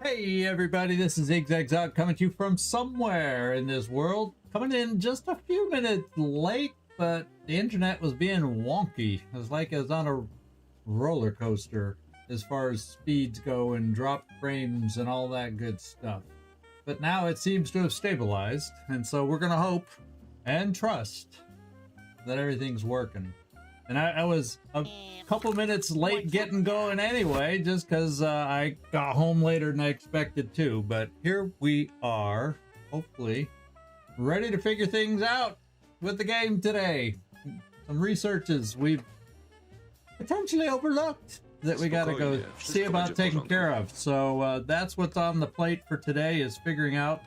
Hey everybody, this is ZigZagZog coming to you from somewhere in this world. Coming in just a few minutes late, but the internet was being wonky. It was like it was on a roller coaster as far as speeds go and drop frames and all that good stuff. But now it seems to have stabilized, and so we're gonna hope and trust that everything's working. And I was a couple minutes late getting going anyway, just because I got home later than I expected to. But here we are, hopefully, ready to figure things out with the game today. Some researches we've potentially overlooked that we got to go see about taking care of. So that's what's on the plate for today, is figuring out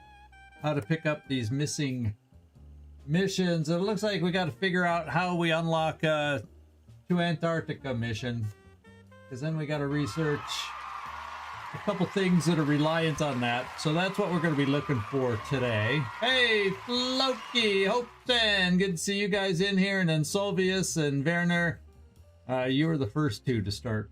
how to pick up these missing missions. It looks like we got to figure out how we unlock to Antarctica mission, because then we got to research a couple things that are reliant on that. So that's what we're going to be looking for today. Hey Floki, Hopeton, good to see you guys in here, and then Solvius and Werner, you were the first two to start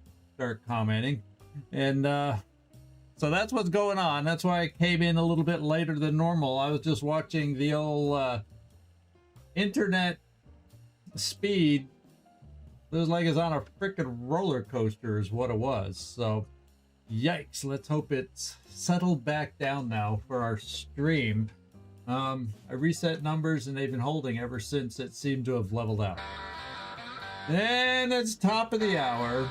commenting, and so that's what's going on. That's why I came in a little bit later than normal. I was just watching the old internet speed. It was like it's on a freaking roller coaster is what it was. So yikes, let's hope it's settled back down now for our stream. I reset numbers and they've been holding ever since it seemed to have leveled out. And it's top of the hour.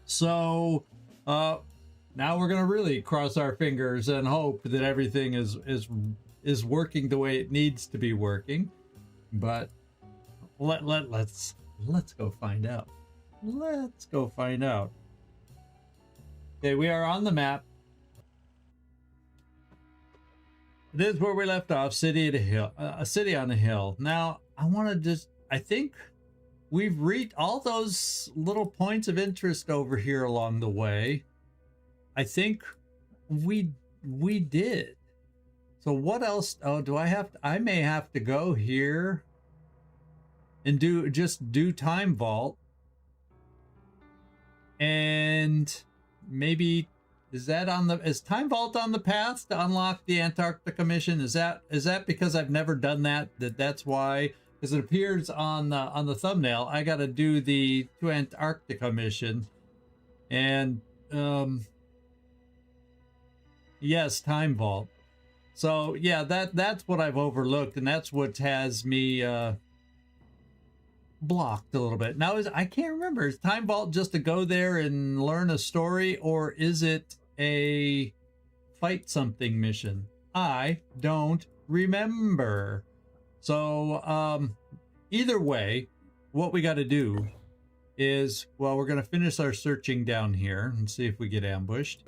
So now we're gonna really cross our fingers and hope that everything is working the way it needs to be working. But let's go find out. Let's go find out. Okay, we are on the map. It is where we left off, city at a hill, a city on a hill. Now, I think we've reached all those little points of interest over here along the way. I think we did. So what else? Oh, I may have to go here and do time vault, and maybe is time vault on the path to unlock the Antarctica mission? Is that because I've never done that's why? Because it appears on the thumbnail I got to do the to Antarctica mission, and yes, time vault. So yeah, that's what I've overlooked, and that's what has me blocked a little bit. Now I can't remember, is time vault just to go there and learn a story, or is it a fight something mission? I don't remember. So either way, what we got to do is, well, we're going to finish our searching down here and see if we get ambushed,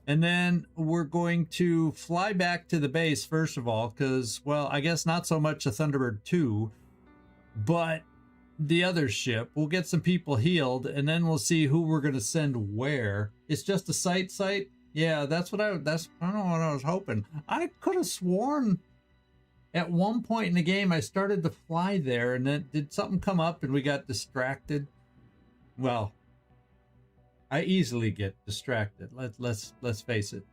and then we're going to fly back to the base first of all, because, well, I guess not so much a Thunderbird 2, but the other ship. We'll get some people healed, and then we'll see who we're going to send where. It's just a site. Yeah, that's I don't know what I was hoping. I could have sworn at one point in the game I started to fly there, and then did something come up and we got distracted? Well, I easily get distracted. Let's face it.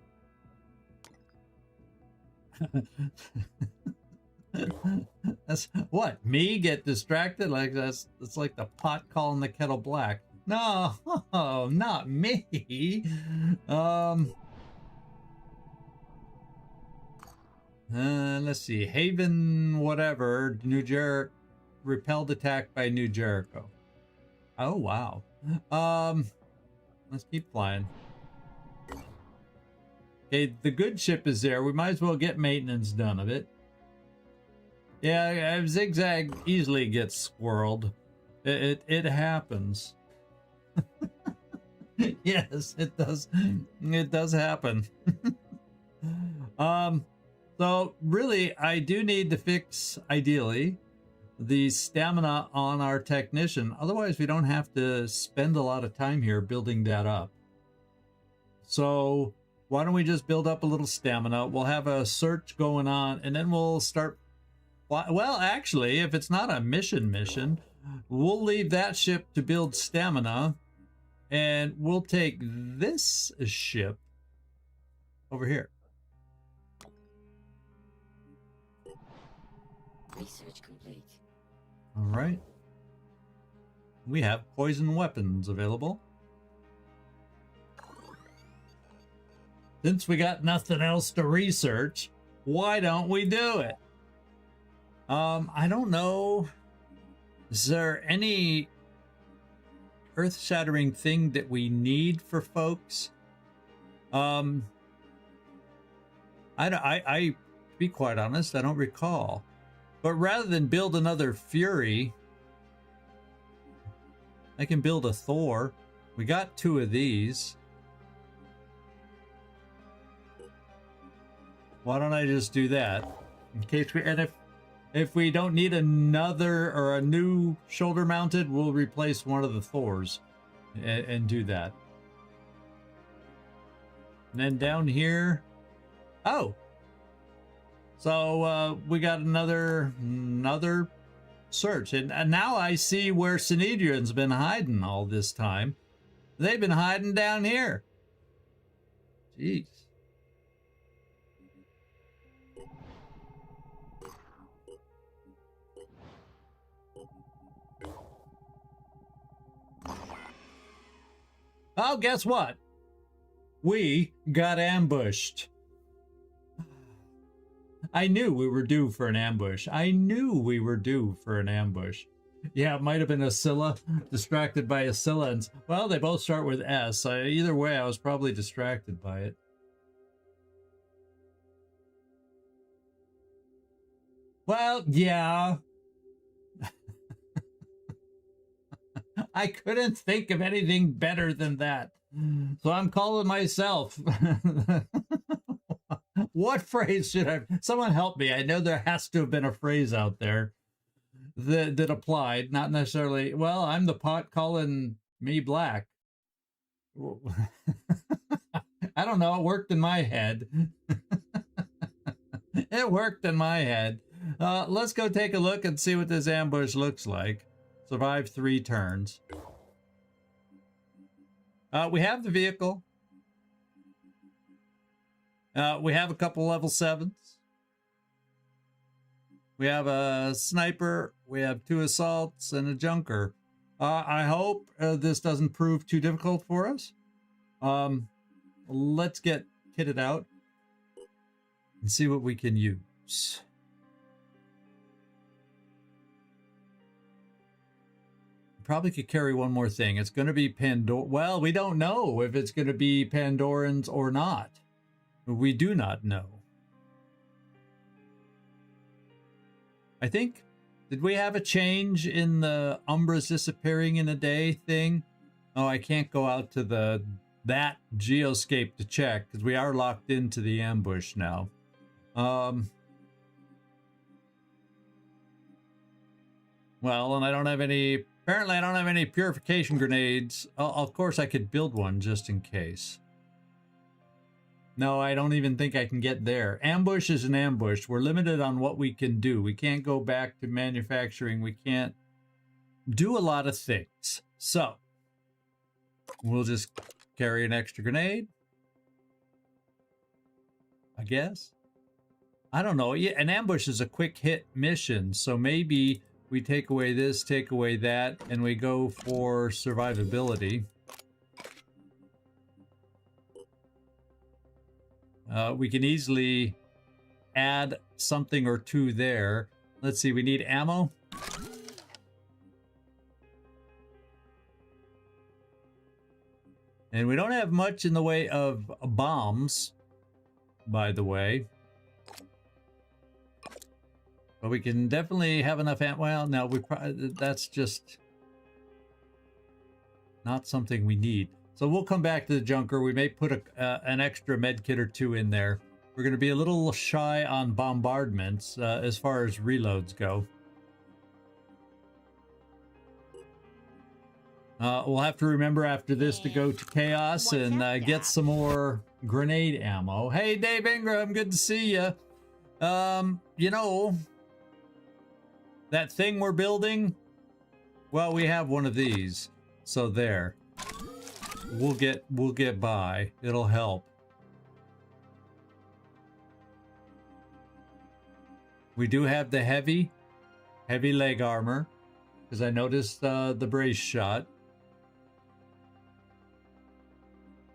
That's what, me get distracted? Like it's like the pot calling the kettle black. No, not me. Let's see, Haven whatever, New Jericho, repelled attack by New Jericho. Oh wow. Let's keep flying. Okay, the good ship is there. We might as well get maintenance done of it. Yeah, Zigzag easily gets squirreled. It happens. Yes, it does. It does happen. So really, I do need to fix, ideally, the stamina on our technician. Otherwise, we don't have to spend a lot of time here building that up. So why don't we just build up a little stamina? We'll have a search going on, and then we'll start. Well, actually, if it's not a mission, we'll leave that ship to build stamina, and we'll take this ship over here. Research complete. All right. We have poison weapons available. Since we got nothing else to research, why don't we do it? I don't know. Is there any earth-shattering thing that we need for folks? I to be quite honest, I don't recall. But rather than build another Fury, I can build a Thor. We got 2 of these. Why don't I just do that? In case we, and if we don't need another or a new shoulder mounted, we'll replace one of the Thors and do that. And then down here, oh, so we got another search, and now I see where Synedrion's been hiding all this time. They've been hiding down here. Jeez. Oh, guess what? We got ambushed. I knew we were due for an ambush. I knew we were due for an ambush. Yeah, it might have been Ascilla, distracted by Ascilla. And, well, they both start with S. Either way, I was probably distracted by it. Well, yeah. I couldn't think of anything better than that. So I'm calling myself. What phrase should I... Someone help me. I know there has to have been a phrase out there that applied. Not necessarily... Well, I'm the pot calling me black. I don't know. It worked in my head. It worked in my head. Let's go take a look and see what this ambush looks like. Survive 3 turns. We have the vehicle. We have a couple level 7s. We have a sniper. We have 2 assaults and a junker. I hope this doesn't prove too difficult for us. Let's get kitted out and see what we can use. Probably could carry one more thing. It's going to be Pandora. Well, we don't know if it's going to be Pandorans or not. We do not know. I think, did we have a change in the Umbras disappearing in a day thing? Oh, I can't go out to that geoscape to check because we are locked into the ambush now. Well, and I don't have any... Apparently, I don't have any purification grenades. Of course, I could build one just in case. No, I don't even think I can get there. Ambush is an ambush. We're limited on what we can do. We can't go back to manufacturing. We can't do a lot of things. So, we'll just carry an extra grenade. I guess. I don't know. Yeah, an ambush is a quick hit mission, so maybe... We take away this, take away that, and we go for survivability. We can easily add something or 2 there. Let's see, we need ammo. And we don't have much in the way of bombs, by the way. But we can definitely have enough ammo. Well, no, that's just not something we need. So we'll come back to the junker. We may put an extra med kit or 2 in there. We're going to be a little shy on bombardments as far as reloads go. We'll have to remember after this to go to Chaos and get some more grenade ammo. Hey, Dave Ingram, good to see you. You know... That thing we're building, well, we have one of these, so there. We'll get by. It'll help. We do have the heavy leg armor, because I noticed the brace shot.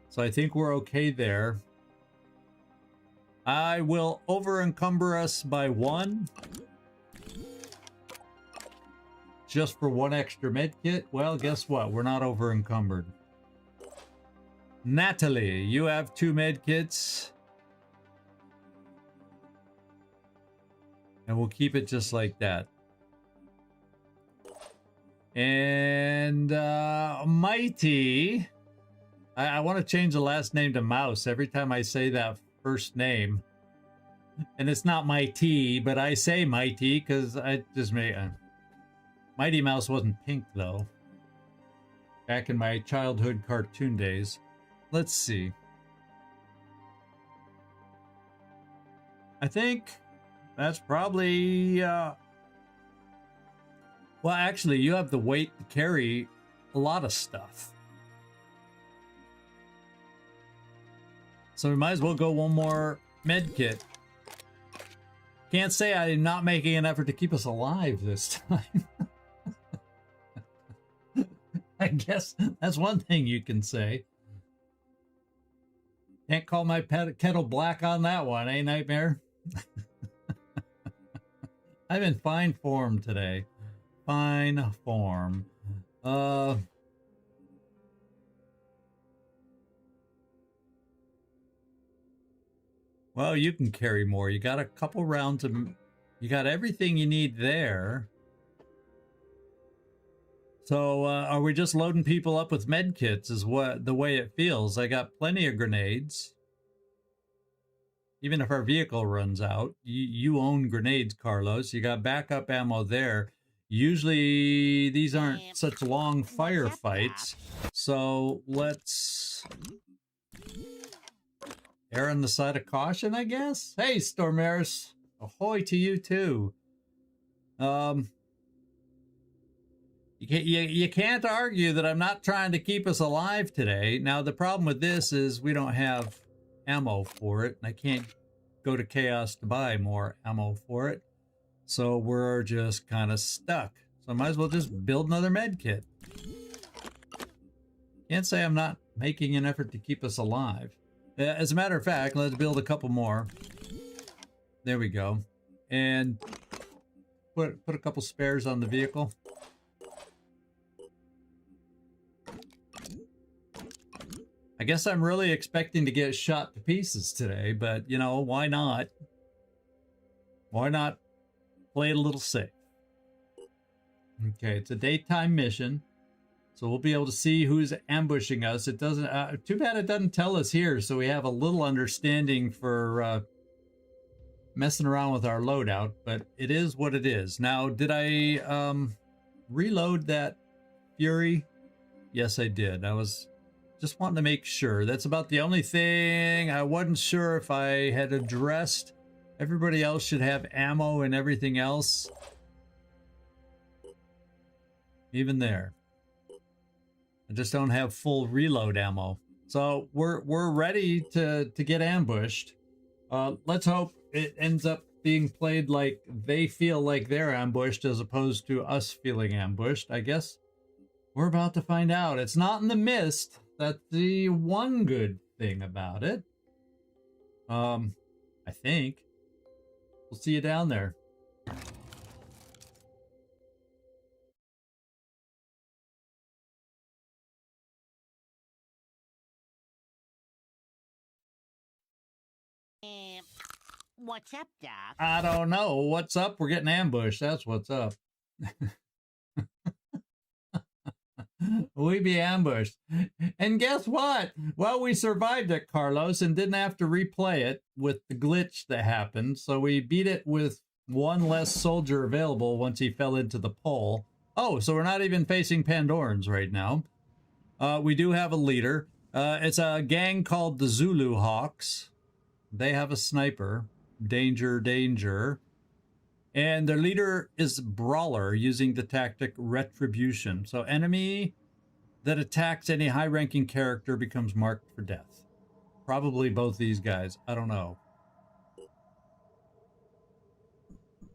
So I think we're okay there. I will over encumber us by 1. Just for 1 extra med kit. Well, guess what? We're not over encumbered. Natalie, you have 2 med kits. And we'll keep it just like that. And Mighty. I want to change the last name to Mouse every time I say that first name. And it's not Mighty, but I say Mighty because I just made... Mighty Mouse wasn't pink, though. Back in my childhood cartoon days. Let's see. I think that's probably... well, actually, you have the weight to carry a lot of stuff. So we might as well go 1 more med kit. Can't say I'm not making an effort to keep us alive this time. I guess that's one thing you can say. Can't call my kettle black on that one, eh, Nightmare? I'm in fine form today. Fine form. Well, you can carry more. You got a couple rounds of... You got everything you need there. So, are we just loading people up with med kits is what the way it feels. I got plenty of grenades. Even if our vehicle runs out. You own grenades, Carlos. You got backup ammo there. Usually, these aren't such long firefights. So, let's... err on the side of caution, I guess? Hey, Stormaris. Ahoy to you, too. You can't argue that I'm not trying to keep us alive today. Now, the problem with this is we don't have ammo for it, and I can't go to Chaos to buy more ammo for it. So we're just kind of stuck. So I might as well just build another med kit. Can't say I'm not making an effort to keep us alive. As a matter of fact, let's build a couple more. There we go. And put a couple spares on the vehicle. I guess I'm really expecting to get shot to pieces today, but, you know, why not? Why not play it a little safe? Okay, it's a daytime mission, so we'll be able to see who's ambushing us. It doesn't... too bad it doesn't tell us here, so we have a little understanding for messing around with our loadout, but it is what it is. Now, did I reload that Fury? Yes, I did. I was... just wanting to make sure. That's about the only thing I wasn't sure if I had addressed. Everybody else should have ammo and everything else. Even there. I just don't have full reload ammo. So we're ready to get ambushed. Let's hope it ends up being played like they feel like they're ambushed as opposed to us feeling ambushed. I guess we're about to find out. It's not in the mist. That's the one good thing about it. I think. We'll see you down there. What's up, Doc? I don't know. What's up? We're getting ambushed. That's what's up. We be ambushed. And guess what? Well, we survived it, Carlos, and didn't have to replay it with the glitch that happened. So we beat it with one less soldier available once he fell into the pole. Oh, so we're not even facing Pandorans right now. We do have a leader. It's a gang called the Zulu Hawks. They have a sniper. Danger, danger. And their leader is Brawler, using the tactic Retribution. So enemy that attacks any high-ranking character becomes marked for death. Probably both these guys. I don't know.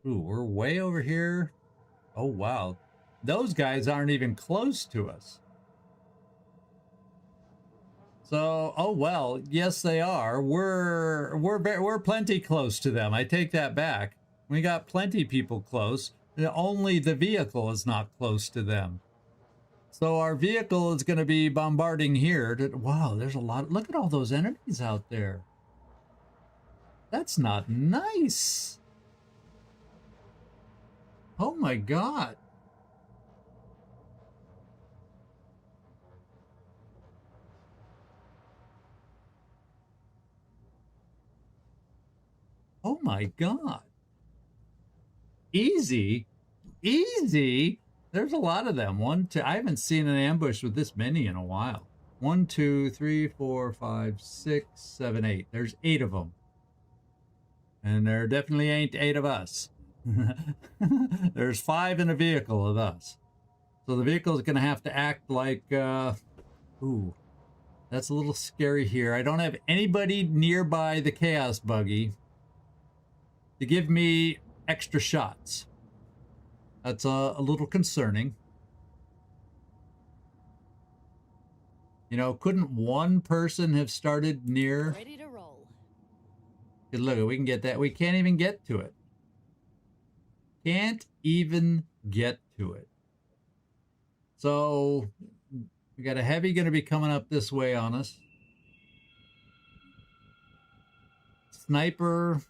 Ooh, we're way over here. Oh, wow. Those guys aren't even close to us. So, oh well, yes they are. We're plenty close to them. I take that back. We got plenty people close. Only the vehicle is not close to them. So our vehicle is going to be bombarding here. Wow, there's a lot. Look at all those enemies out there. That's not nice. Oh my God. Oh my God. Easy. Easy. There's a lot of them. One, two. I haven't seen an ambush with this many in a while. 1, 2, 3, 4, 5, 6, 7, 8. There's 8 of them. And there definitely ain't 8 of us. There's 5 in a vehicle of us. So the vehicle is going to have to act like, ooh, that's a little scary here. I don't have anybody nearby the chaos buggy to give me extra shots. That's a little concerning. You know, couldn't one person have started near? Ready to roll. Look, we can get that. We can't even get to it. Can't even get to it. So we got a heavy going to be coming up this way on us. Sniper.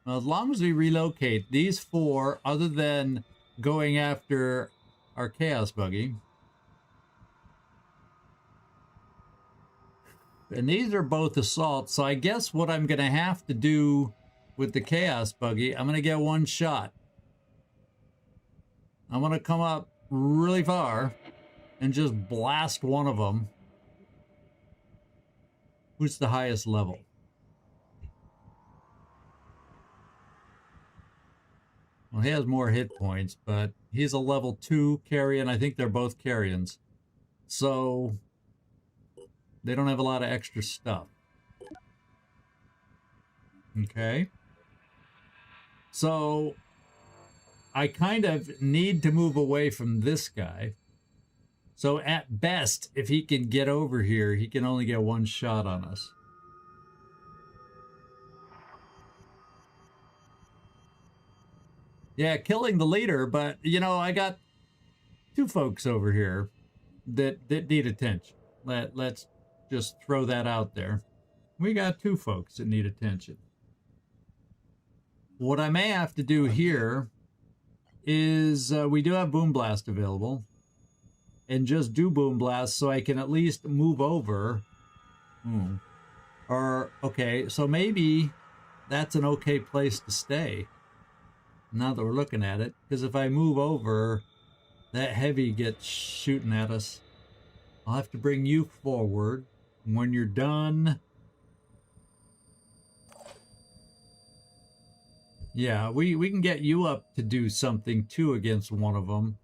Well, as long as we relocate these 4, other than going after our chaos buggy. And these are both assaults, so I guess what I'm going to have to do with the chaos buggy, I'm going to get 1 shot. I'm going to come up really far and just blast one of them. Who's the highest level? Well, he has more hit points, but he's a level 2 carrion. I think they're both carrions. So they don't have a lot of extra stuff. Okay. So I kind of need to move away from this guy. So at best, if he can get over here, he can only get 1 shot on us. Yeah, killing the leader, but, you know, I got 2 folks over here that need attention. Let's just throw that out there. We got 2 folks that need attention. What I may have to do here is we do have Boom Blast available. And just do Boom Blast so I can at least move over. Or, okay, so maybe that's an okay place to stay. Now that we're looking at it. Because if I move over, that heavy gets shooting at us. I'll have to bring you forward. When you're done... Yeah, we can get you up to do something too against one of them.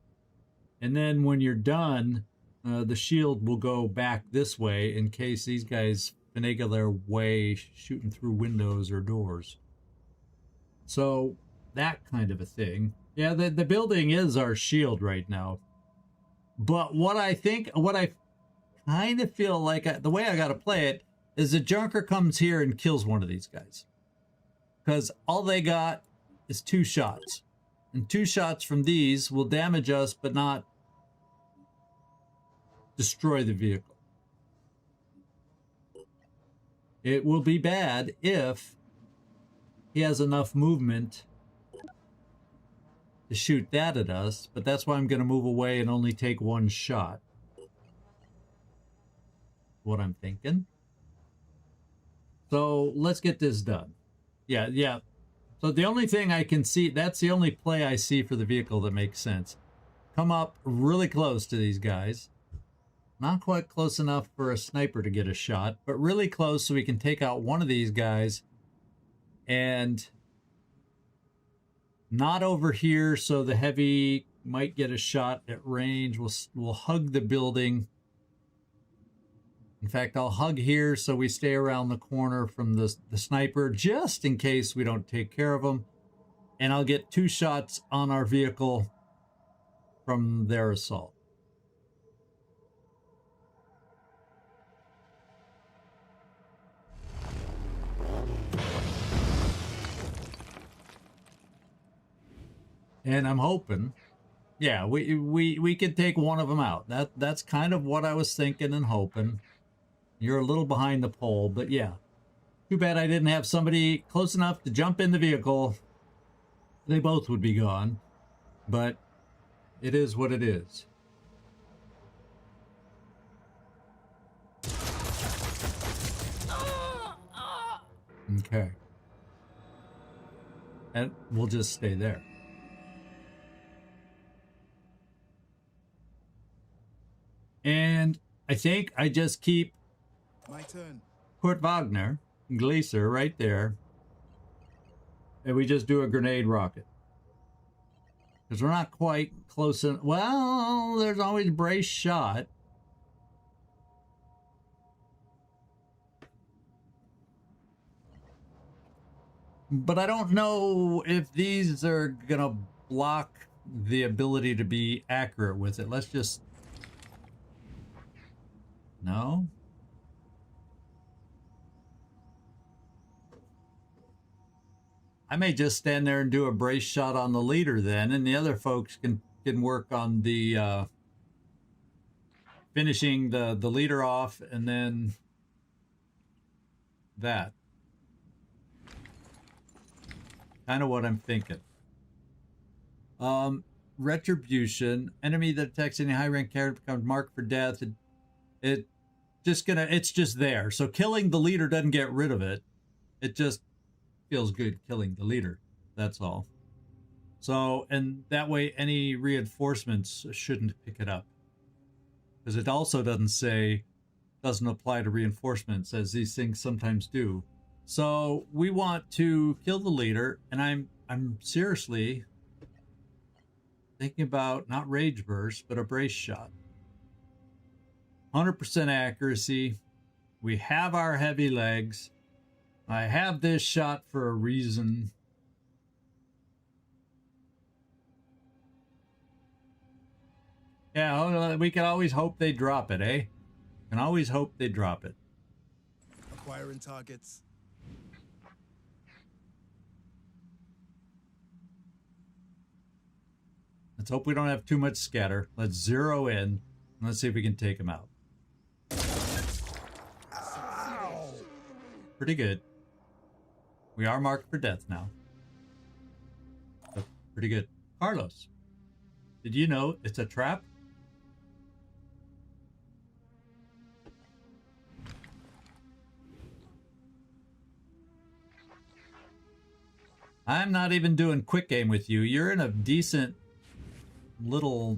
And then when you're done, the shield will go back this way in case these guys finagle their way shooting through windows or doors. So that kind of a thing. Yeah, the building is our shield right now. But what I kind of feel like, the way I got to play it, is the Junker comes here and kills one of these guys. Because all they got is 2 shots. And 2 shots from these will damage us, but not destroy the vehicle. It will be bad if he has enough movement to shoot that at us, but that's why I'm going to move away and only take 1 shot. What I'm thinking. So let's get this done. Yeah. So the only thing I can see, that's the only play I see for the vehicle that makes sense. Come up really close to these guys. Not quite close enough for a sniper to get a shot, but really close so we can take out one of these guys. And not over here so the heavy might get a shot at range. We'll hug the building. In fact, I'll hug here so we stay around the corner from the sniper, just in case we don't take care of him. and I'll get 2 shots on our vehicle from their assault. And I'm hoping, yeah, we could take one of them out. That's kind of what I was thinking and hoping. You're a little behind the pole, but yeah. Too bad I didn't have somebody close enough to jump in the vehicle. They both would be gone, but it is what it is. Okay. And we'll just stay there. And I think I just keep My turn. Kurt Wagner, Glacier right there. And we just do a grenade rocket. Because we're not quite close in. Well, there's always brace shot. But I don't know if these are going to block the ability to be accurate with it. Let's just... No? I may just stand there and do a brace shot on the leader then, and the other folks can work on the finishing the leader off, and then that. Kind of what I'm thinking. Retribution. Enemy that attacks any high rank character becomes marked for death. It's just there. So killing the leader doesn't get rid of it. It just feels good killing the leader. That's all. So, and that way any reinforcements shouldn't pick it up. Because it also doesn't apply to reinforcements, as these things sometimes do. So we want to kill the leader, and I'm seriously thinking about not rage burst, but a brace shot. 100% accuracy. We have our heavy legs. I have this shot for a reason. Yeah, we can always hope they drop it, eh? Can always hope they drop it. Acquiring targets. Let's hope we don't have too much scatter. Let's zero in. And let's see if we can take them out. Ow. Pretty good. We are marked for death now. So, pretty good. Carlos, did you know it's a trap? I'm not even doing quick game with you. You're in a decent little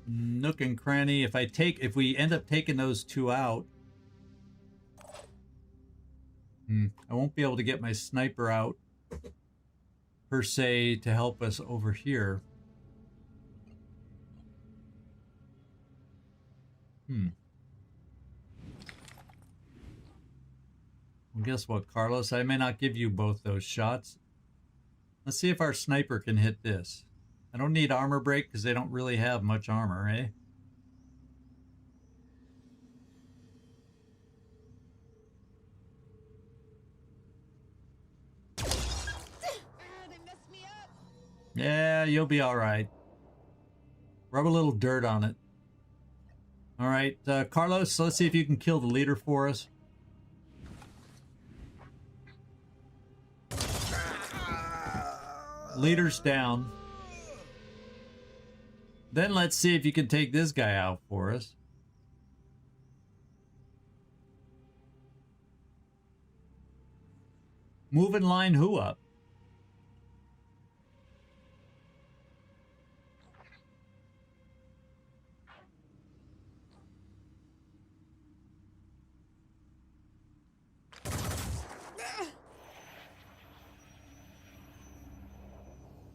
nook and cranny. If we end up taking those 2 out, I won't be able to get my sniper out per se to help us over here. Well, guess what, Carlos? I may not give you both those shots. Let's see if our sniper can hit this. I don't need armor break because they don't really have much armor, eh? They messed me up. Yeah, you'll be all right. Rub a little dirt on it. All right, Carlos, let's see if you can kill the leader for us. Leader's down. Then let's see if you can take this guy out for us. Move and line who up?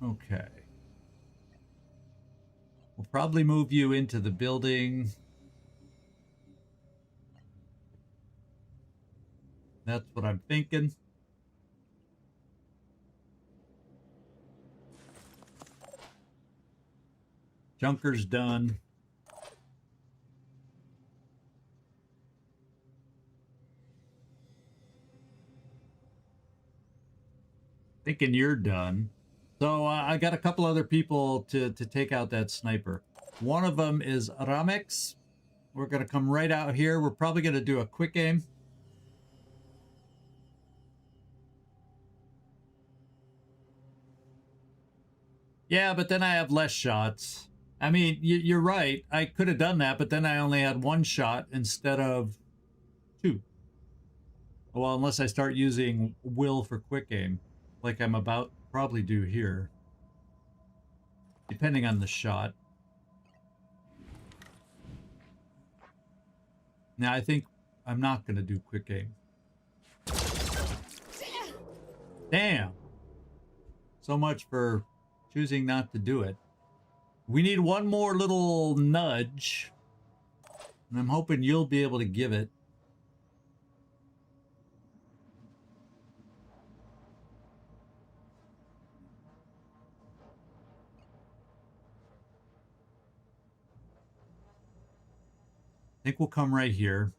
Okay. We'll probably move you into the building. That's what I'm thinking. Junker's done. Thinking you're done. So I got a couple other people to take out that sniper. One of them is Ramex. We're going to come right out here. We're probably going to do a quick aim. Yeah, but then I have less shots. I mean, you're right. I could have done that, but then I only had one shot instead of two. Well, unless I start using will for quick aim, like I'm about to probably do here. Depending on the shot. Now, I think I'm not going to do quick aim. Damn. So much for choosing not to do it. We need one more little nudge. And I'm hoping you'll be able to give it. I think we'll come right here.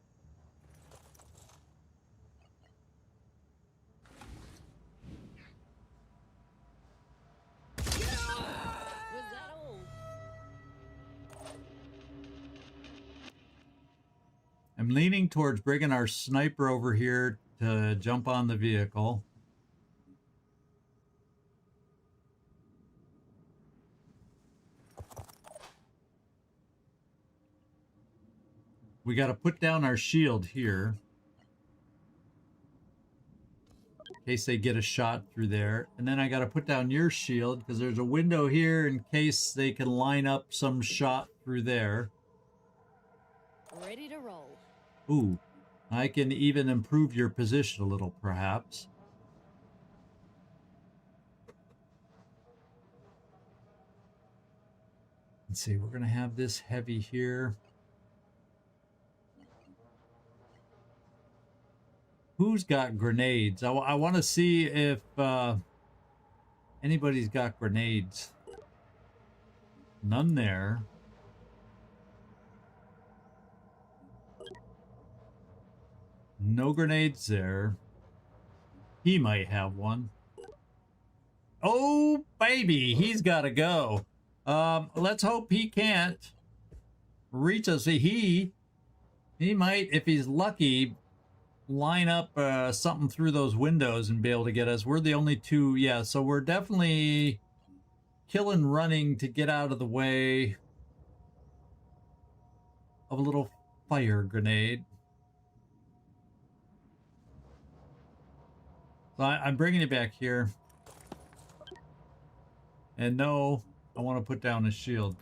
I'm leaning towards bringing our sniper over here to jump on the vehicle. We got to put down our shield here. In case they get a shot through there. And then I got to put down your shield because there's a window here in case they can line up some shot through there. Ready to roll. Ooh, I can even improve your position a little, perhaps. Let's see, we're going to have this heavy here. Who's got grenades? I want to see if anybody's got grenades. None there. No grenades there. He might have one. Oh, baby, he's got to go. Let's hope he can't reach us. He might, if he's lucky, line up something through those windows and be able to get us. We're the only two. Yeah, so we're definitely killing running to get out of the way of a little fire grenade. So I'm bringing it back here. And no, I want to put down a shield.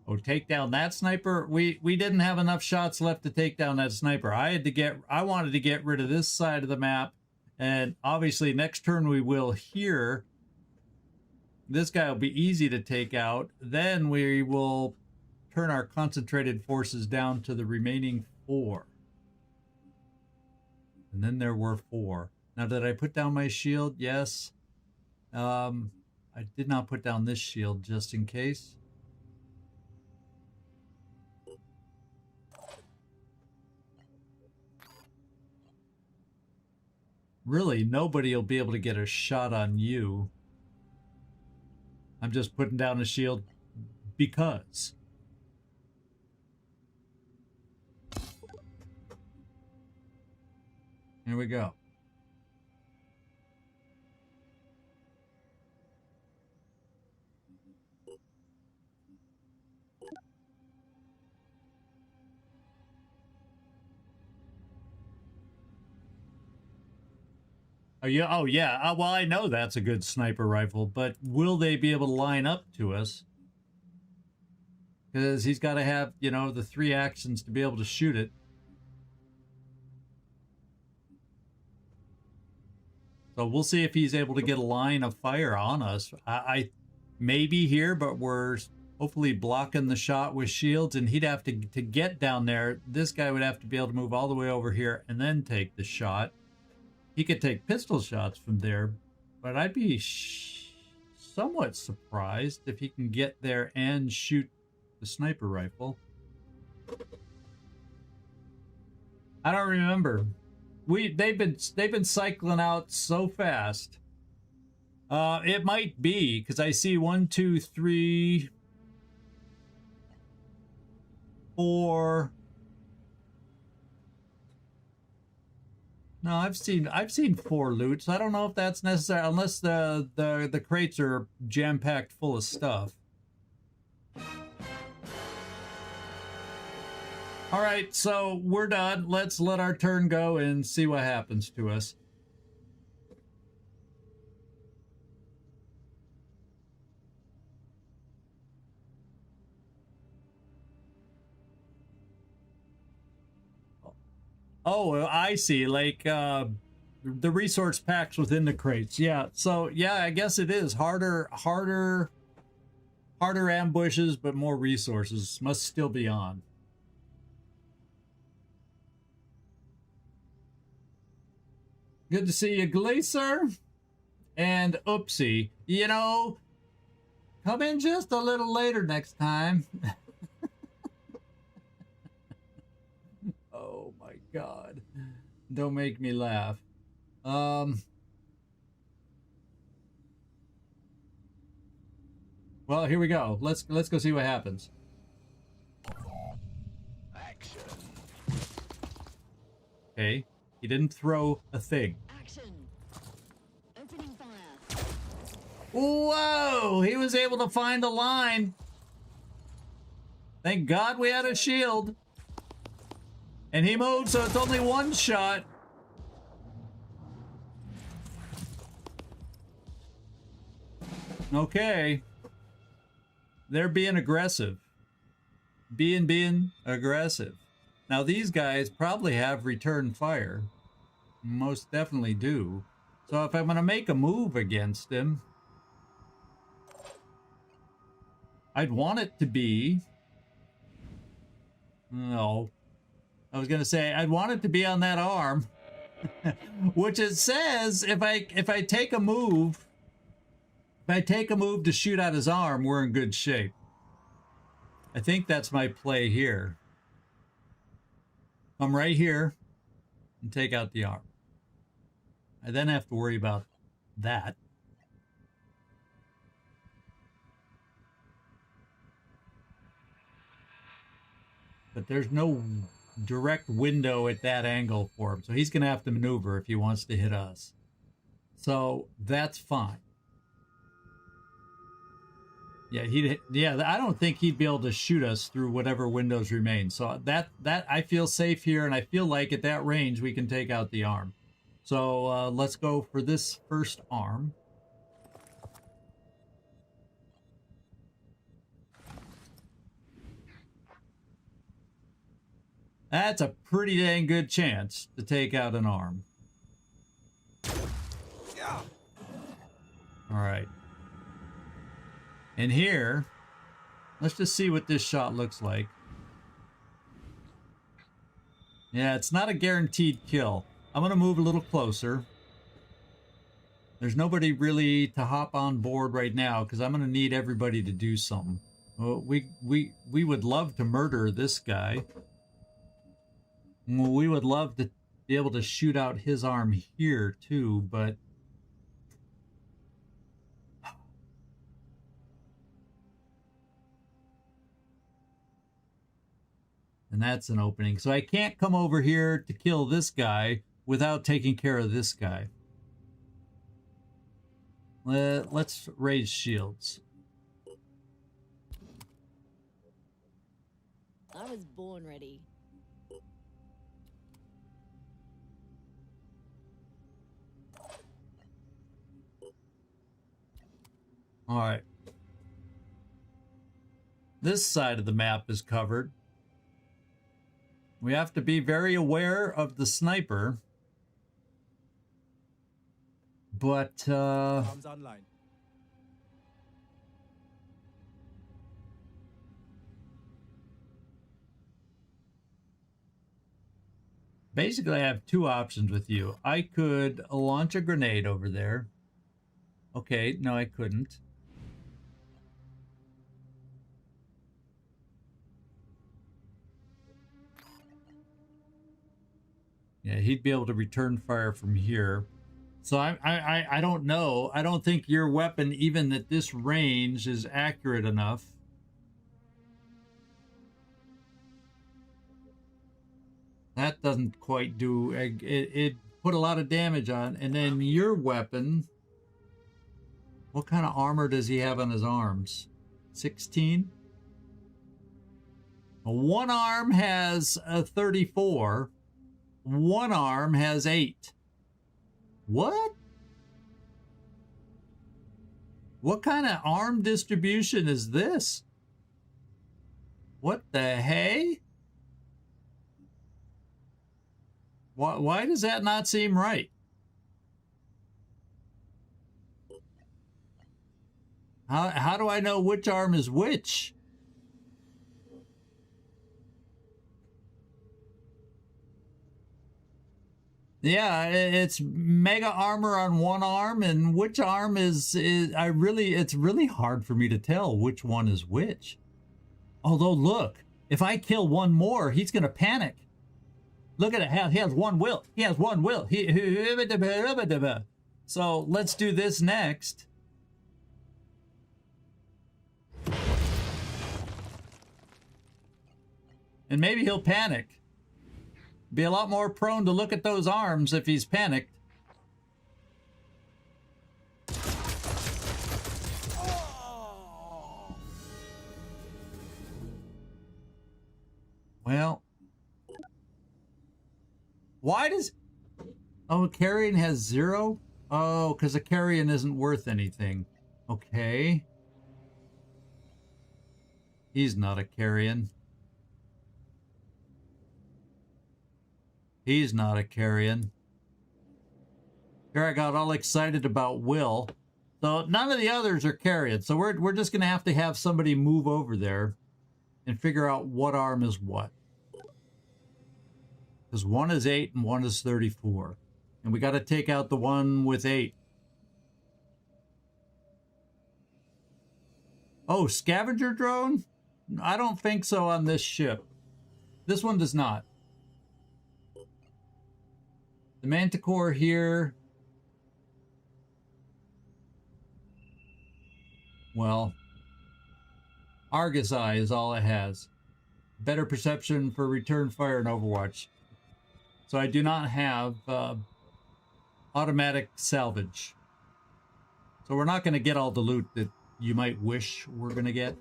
Oh, take down that sniper? We didn't have enough shots left to take down that sniper. I wanted to get rid of this side of the map. And obviously next turn we will here. This guy will be easy to take out. Then we will turn our concentrated forces down to the remaining 4. And then there were 4. Now, did I put down my shield? Yes. I did not put down this shield just in case. Really, nobody will be able to get a shot on you. I'm just putting down a shield because. Here we go. Oh yeah, oh yeah. Well, I know that's a good sniper rifle, but will they be able to line up to us? Because he's got to have, you know, the 3 actions to be able to shoot it. So we'll see if he's able to get a line of fire on us. I may be here, but we're hopefully blocking the shot with shields, and he'd have to get down there. This guy would have to be able to move all the way over here and then take the shot. He could take pistol shots from there, but I'd be somewhat surprised if he can get there and shoot the sniper rifle. I don't remember. They've been cycling out so fast. It might be because I see 1, 2, 3, 4. No, I've seen 4 loots. I don't know if that's necessary unless the crates are jam-packed full of stuff. All right, so we're done. Let's let our turn go and see what happens to us. Oh, I see. Like the resource packs within the crates. Yeah. So yeah, I guess it is harder ambushes, but more resources must still be on. Good to see you, Glacier and Oopsie. You know, come in just a little later next time. Oh my God. Don't make me laugh. Well, here we go. Let's go see what happens. Action. Okay. He didn't throw a thing. Action. Opening fire. Whoa! He was able to find the line. Thank God we had a shield. And he moved, so it's only one shot. Okay. They're being aggressive. Being aggressive. Now these guys probably have return fire. Most definitely do. So if I'm going to make a move against him, I'd want it to be... No. I was going to say, I'd want it to be on that arm. Which it says, if I take a move... If I take a move to shoot out his arm, we're in good shape. I think that's my play here. I'm right here and take out the arm. I then have to worry about that. But there's no direct window at that angle for him. So he's going to have to maneuver if he wants to hit us. So that's fine. Yeah, I don't think he'd be able to shoot us through whatever windows remain. So that I feel safe here, and I feel like at that range we can take out the arm. So let's go for this first arm. That's a pretty dang good chance to take out an arm. Yeah. All right. And here, let's just see what this shot looks like. Yeah, it's not a guaranteed kill. I'm going to move a little closer. There's nobody really to hop on board right now because I'm going to need everybody to do something. Well, we would love to murder this guy. We would love to be able to shoot out his arm here too, but... And that's an opening. So I can't come over here to kill this guy without taking care of this guy. Let's raise shields. I was born ready. All right. This side of the map is covered. We have to be very aware of the sniper. But, Arms online. Basically, I have two options with you. I could launch a grenade over there. Okay, no, I couldn't. Yeah, he'd be able to return fire from here. So I don't know. I don't think your weapon, even at this range, is accurate enough. That doesn't quite do it put a lot of damage on. And then your weapon, what kind of armor does he have on his arms? 16? One arm has a 34. One arm has 8. What? What kind of arm distribution is this? What the hey? Why does that not seem right? How do I know which arm is which? Yeah, it's mega armor on one arm, and which arm is it's really hard for me to tell which one is which. Although look, if I kill one more, he's gonna panic. Look at it, he has one will. He has one will. So let's do this next. And maybe he'll panic. Be a lot more prone to look at those arms if he's panicked. Well, why does... Oh, carrion has 0? Oh, because a carrion isn't worth anything. Okay. He's not a carrion. He's not a carrion. Here I got all excited about Will. So none of the others are carrions. So we're just going to have somebody move over there and figure out what arm is what. Because one is 8 and one is 34. And we got to take out the one with 8. Oh, scavenger drone? I don't think so on this ship. This one does not. The Manticore here. Well, Argus Eye is all it has. Better perception for return fire in Overwatch. So I do not have automatic salvage. So we're not going to get all the loot that you might wish we're going to get.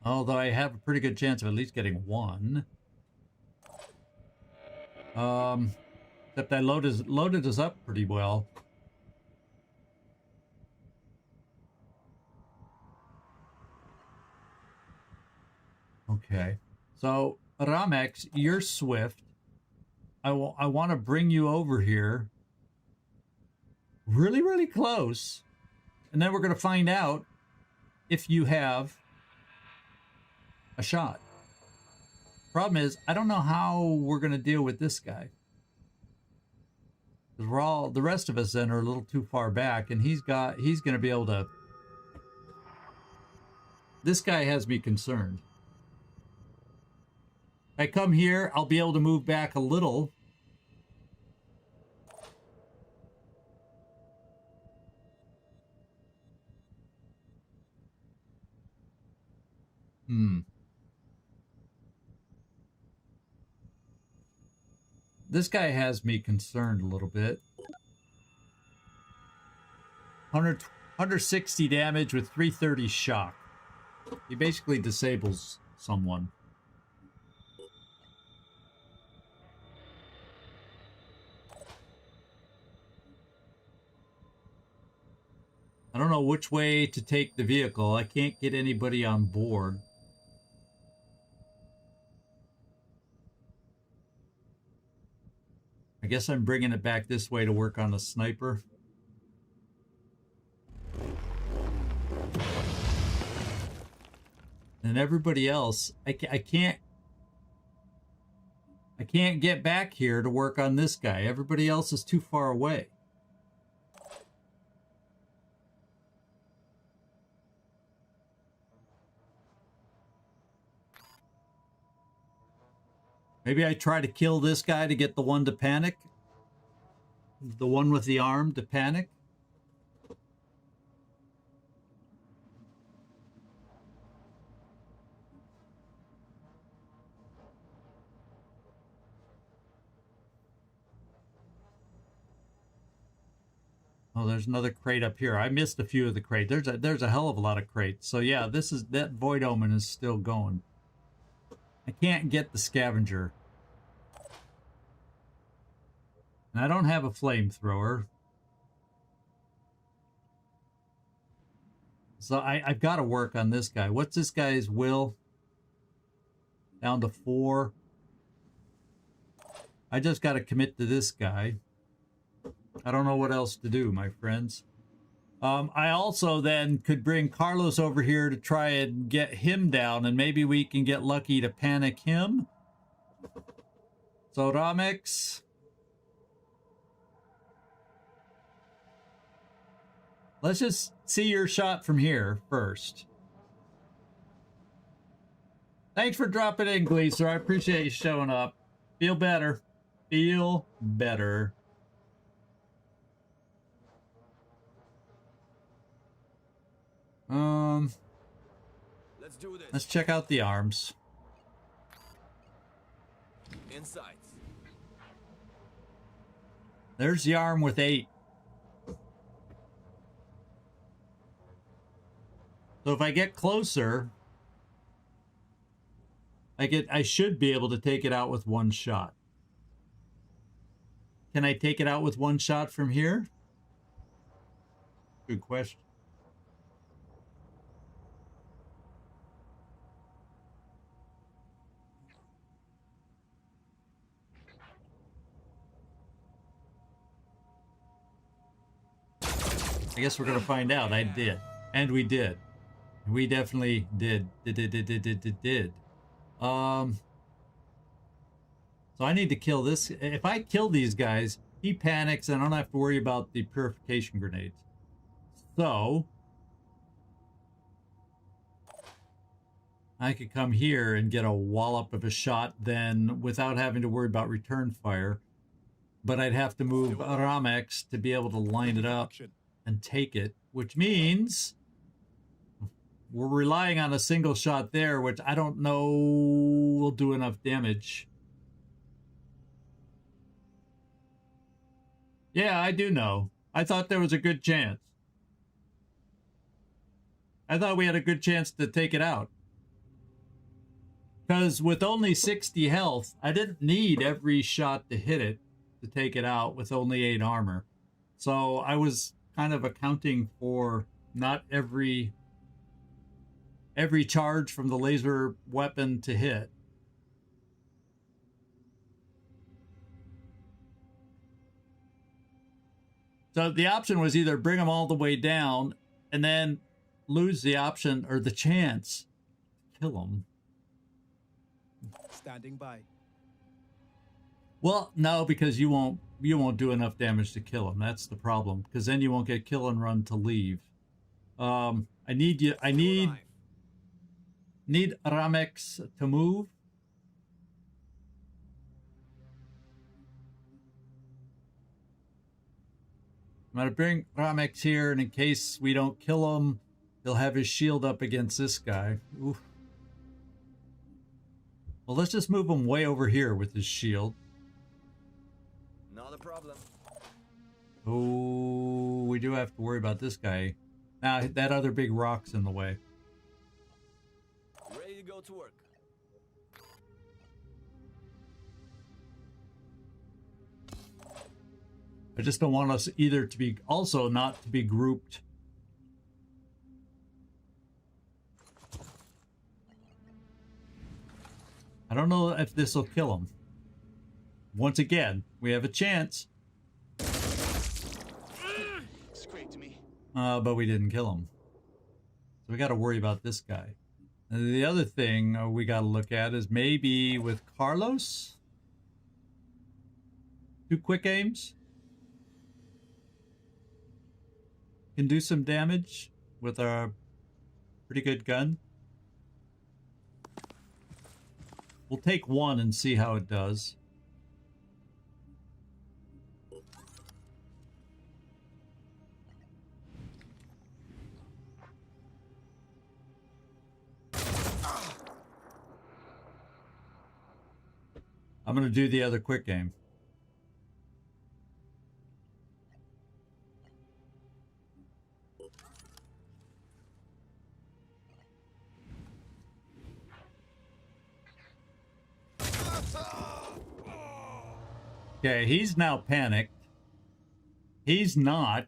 Although I have a pretty good chance of at least getting one. Except I loaded us up pretty well. Okay. So, Ramex, you're swift. I want to bring you over here. Really, really close. And then we're going to find out if you have a shot. Problem is, I don't know how we're going to deal with this guy. Because the rest of us then are a little too far back, and he's going to be able to... This guy has me concerned. If I come here, I'll be able to move back a little. This guy has me concerned a little bit. 160 damage with 330 shock. He basically disables someone. I don't know which way to take the vehicle. I can't get anybody on board. I guess I'm bringing it back this way to work on the sniper. And everybody else, I can't I can't get back here to work on this guy. Everybody else is too far away. Maybe I try to kill this guy to get the one to panic. The one with the arm to panic. Oh, there's another crate up here. I missed a few of the crates. There's a hell of a lot of crates. So yeah, that Void Omen is still going. I can't get the scavenger. And I don't have a flamethrower. So I've got to work on this guy. What's this guy's will? Down to 4. I just got to commit to this guy. I don't know what else to do, my friends. I also then could bring Carlos over here to try and get him down, and maybe we can get lucky to panic him. So Ramex. Let's just see your shot from here first. Thanks for dropping in, Gleaser. I appreciate you showing up. Feel better. Feel better. Let's do this. Let's check out the arms. Insights. There's the arm with 8. So if I get closer, I should be able to take it out with one shot. Can I take it out with one shot from here? Good question. I guess we're gonna find out. I did. And we did. We definitely did. Did. So I need to kill this. If I kill these guys, he panics and I don't have to worry about the purification grenades. So I could come here and get a wallop of a shot then without having to worry about return fire. But I'd have to move Ramex to be able to line it up and take it, which means we're relying on a single shot there, which I don't know will do enough damage. Yeah, I do know. I thought there was a good chance. I thought we had a good chance to take it out. Because with only 60 health, I didn't need every shot to hit it to take it out with only 8 armor. So I was kind of accounting for not every charge from the laser weapon to hit. So the option was either bring them all the way down and then lose the option or the chance to kill them. Standing by. Well, no, because you won't do enough damage to kill him. That's the problem. Because then you won't get kill and run to leave. I need Ramex to move. I'm gonna bring Ramex here, and in case we don't kill him, he'll have his shield up against this guy. Oof. Well, let's just move him way over here with his shield. Not a problem. Oh, we do have to worry about this guy. Now, that other big rock's in the way. Ready to go to work. I just don't want us either to be, also not to be grouped. I don't know if this will kill him. Once again, we have a chance. Scraped me. But we didn't kill him. So we got to worry about this guy. And the other thing we got to look at is maybe with Carlos. 2 quick aims. Can do some damage with a pretty good gun. We'll take 1 and see how it does. I'm going to do the other quick aim. Okay, he's now panicked. He's not.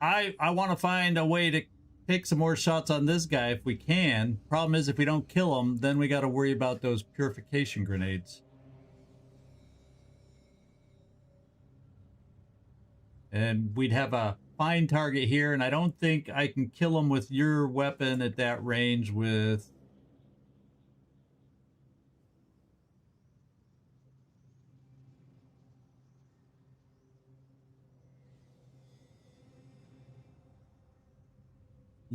I want to find a way to take some more shots on this guy if we can. Problem is, if we don't kill him, then we got to worry about those purification grenades. And we'd have a fine target here, and I don't think I can kill him with your weapon at that range with...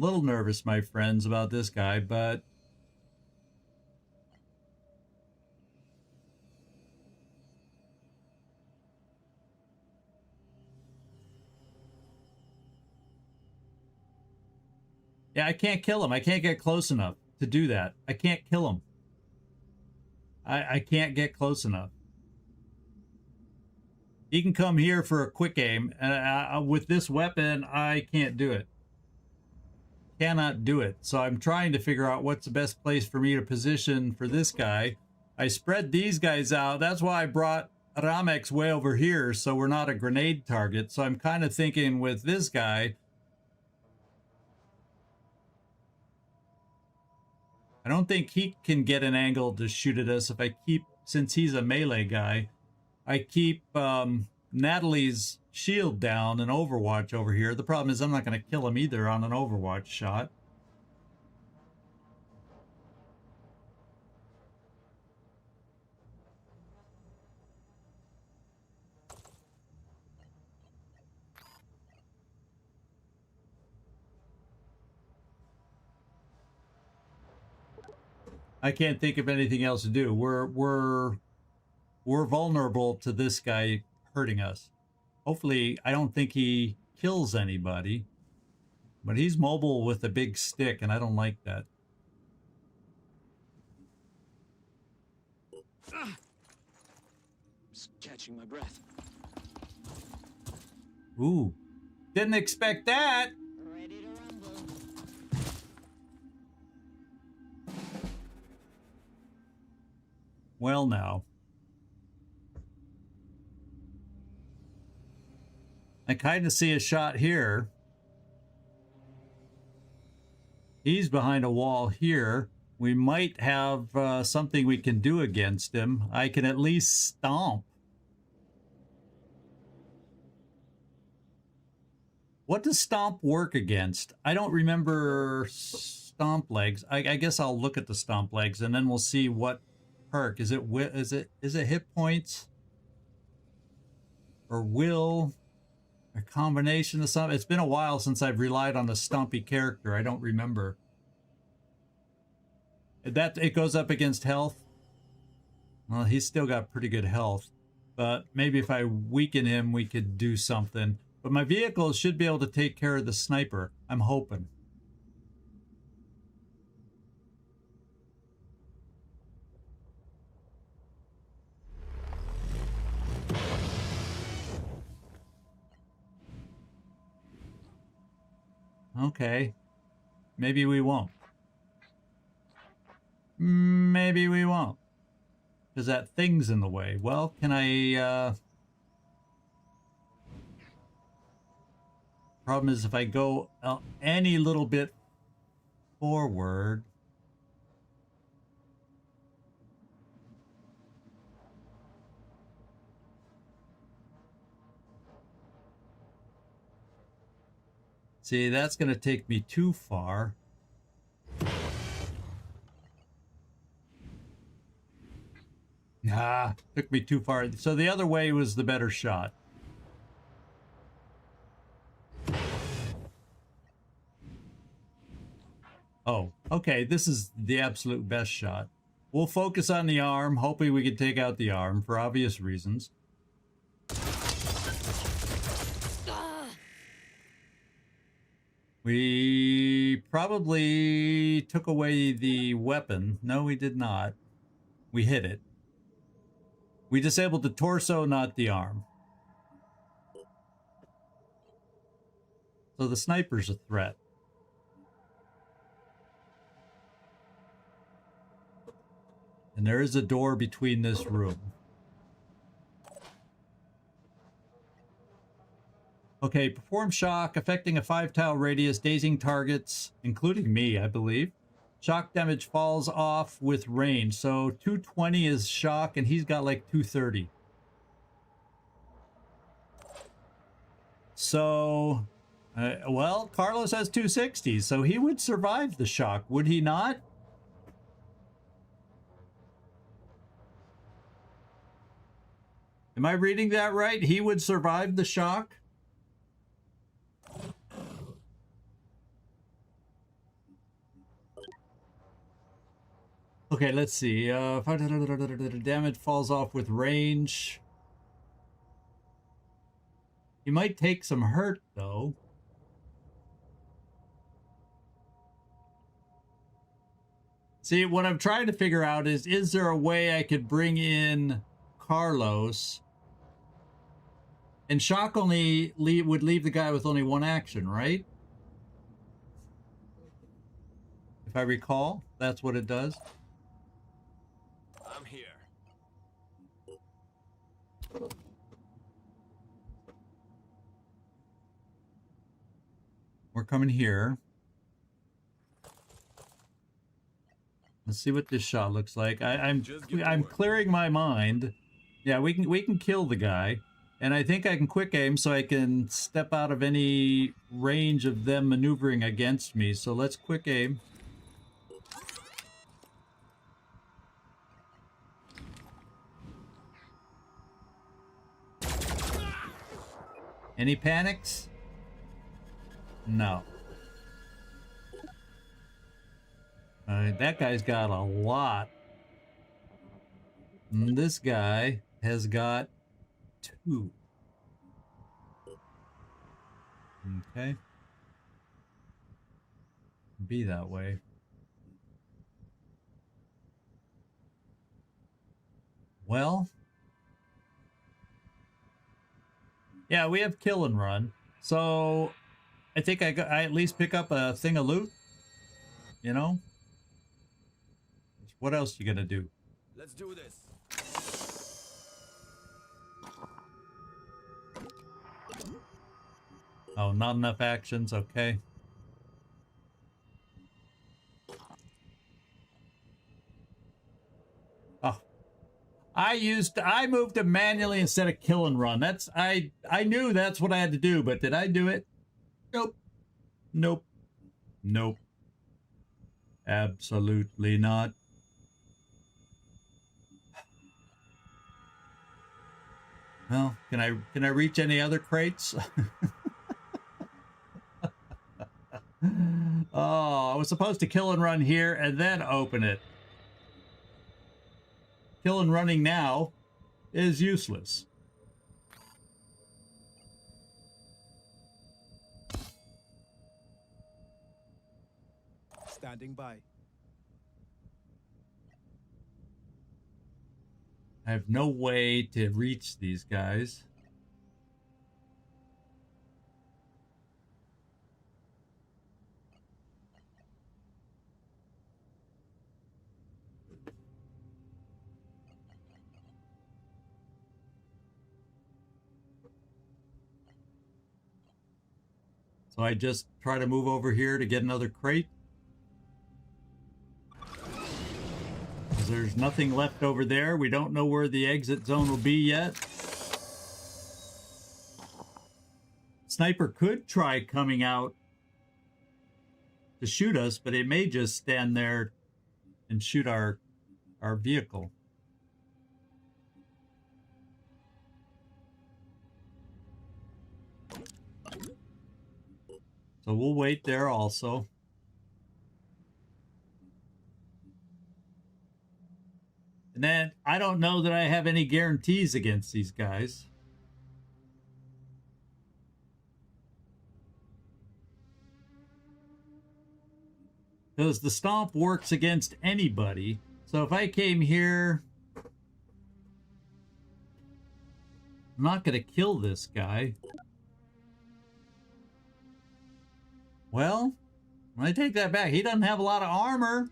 Little nervous, my friends, about this guy, but yeah, I can't kill him. I can't get close enough to do that. I can't kill him. I can't get close enough. He can come here for a quick aim, and with this weapon, I can't do it. Cannot do it. So I'm trying to figure out what's the best place for me to position for this guy. I spread these guys out. That's why I brought Ramex way over here, so we're not a grenade target. So I'm kind of thinking with this guy, I don't think he can get an angle to shoot at us if I keep, since he's a melee guy, I keep Natalie's shield down and Overwatch over here. The problem is I'm not going to kill him either on an Overwatch shot. I can't think of anything else to do. We're vulnerable to this guy hurting us. Hopefully, I don't think he kills anybody, but he's mobile with a big stick, and I don't like that. Just catching my breath. Ooh, didn't expect that. Ready to rumble. Well, now. I kind of see a shot here. He's behind a wall here. We might have something we can do against him. I can at least stomp. What does stomp work against? I don't remember stomp legs. I guess I'll look at the stomp legs and then we'll see what perk. Is it hit points? Or will? A combination of something. It's been a while since I've relied on a stompy character. I don't remember. That it goes up against health. Well, he's still got pretty good health, but maybe if I weaken him, we could do something. But my vehicle should be able to take care of the sniper. I'm hoping. Okay. Maybe we won't. Maybe we won't. Because that thing's in the way. Well, can I, Problem is if I go any little bit forward... See, that's going to take me too far. Ah, took me too far. So the other way was the better shot. Oh, okay. This is the absolute best shot. We'll focus on the arm, hoping we can take out the arm for obvious reasons. We probably took away the weapon. No, we did not. We hit it. We disabled the torso, not the arm. So the sniper's a threat. And there is a door between this room. Okay, perform shock, affecting a 5-tile radius, dazing targets, including me, I believe. Shock damage falls off with range. So 220 is shock, and he's got like 230. So, well, Carlos has 260, so he would survive the shock, would he not? Am I reading that right? He would survive the shock? Okay, let's see. Damage falls off with range. He might take some hurt, though. See, what I'm trying to figure out is there a way I could bring in Carlos? And shock only would leave the guy with only one action, right? If I recall, that's what it does. I'm here. We're coming here. Let's see what this shot looks like. I'm clearing my mind. Yeah, we can kill the guy. And I think I can quick aim so I can step out of any range of them maneuvering against me. So let's quick aim. Any panics? No. That guy's got a lot. And this guy has got 2. Okay. Be that way. Well. Yeah, we have kill and run. So I think I at least pick up a thing of loot. You know? What else you gonna do? Let's do this. Oh, not enough actions, okay. Oh. I moved him manually instead of kill and run. I knew that's what I had to do, but did I do it? Nope. Nope. Nope. Absolutely not. Well, can I reach any other crates? Oh, I was supposed to kill and run here and then open it. Kill and running now is useless. Standing by. I have no way to reach these guys. So I just try to move over here to get another crate. Because there's nothing left over there. We don't know where the exit zone will be yet. Sniper could try coming out to shoot us, but it may just stand there and shoot our vehicle. So we'll wait there also. And then I don't know that I have any guarantees against these guys. Because the stomp works against anybody. So if I came here, I'm not going to kill this guy. Well, I take that back. He doesn't have a lot of armor.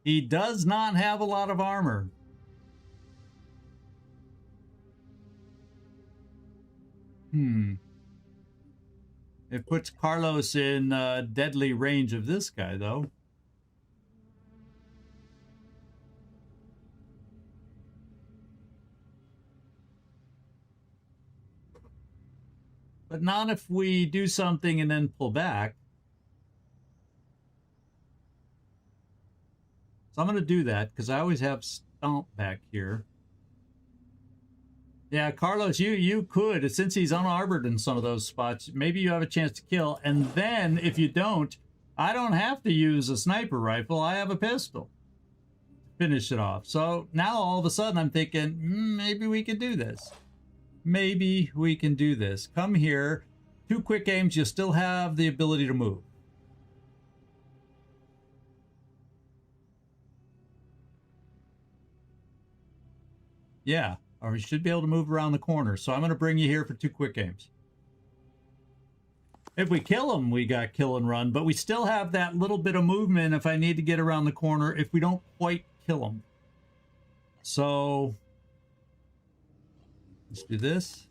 He does not have a lot of armor. It puts Carlos in deadly range of this guy, though. But not if we do something and then pull back. So I'm going to do that because I always have Stomp back here. Yeah, Carlos, you could, since he's unarmored in some of those spots, maybe you have a chance to kill. And then if you don't, I don't have to use a sniper rifle. I have a pistol. Finish it off. So now all of a sudden I'm thinking, maybe we could do this. Maybe we can do this. Come here. 2 quick aims. You still have the ability to move. Yeah. Or we should be able to move around the corner. So I'm going to bring you here for 2 quick aims. If we kill them, we got kill and run. But we still have that little bit of movement if I need to get around the corner if we don't quite kill them. So let's do this.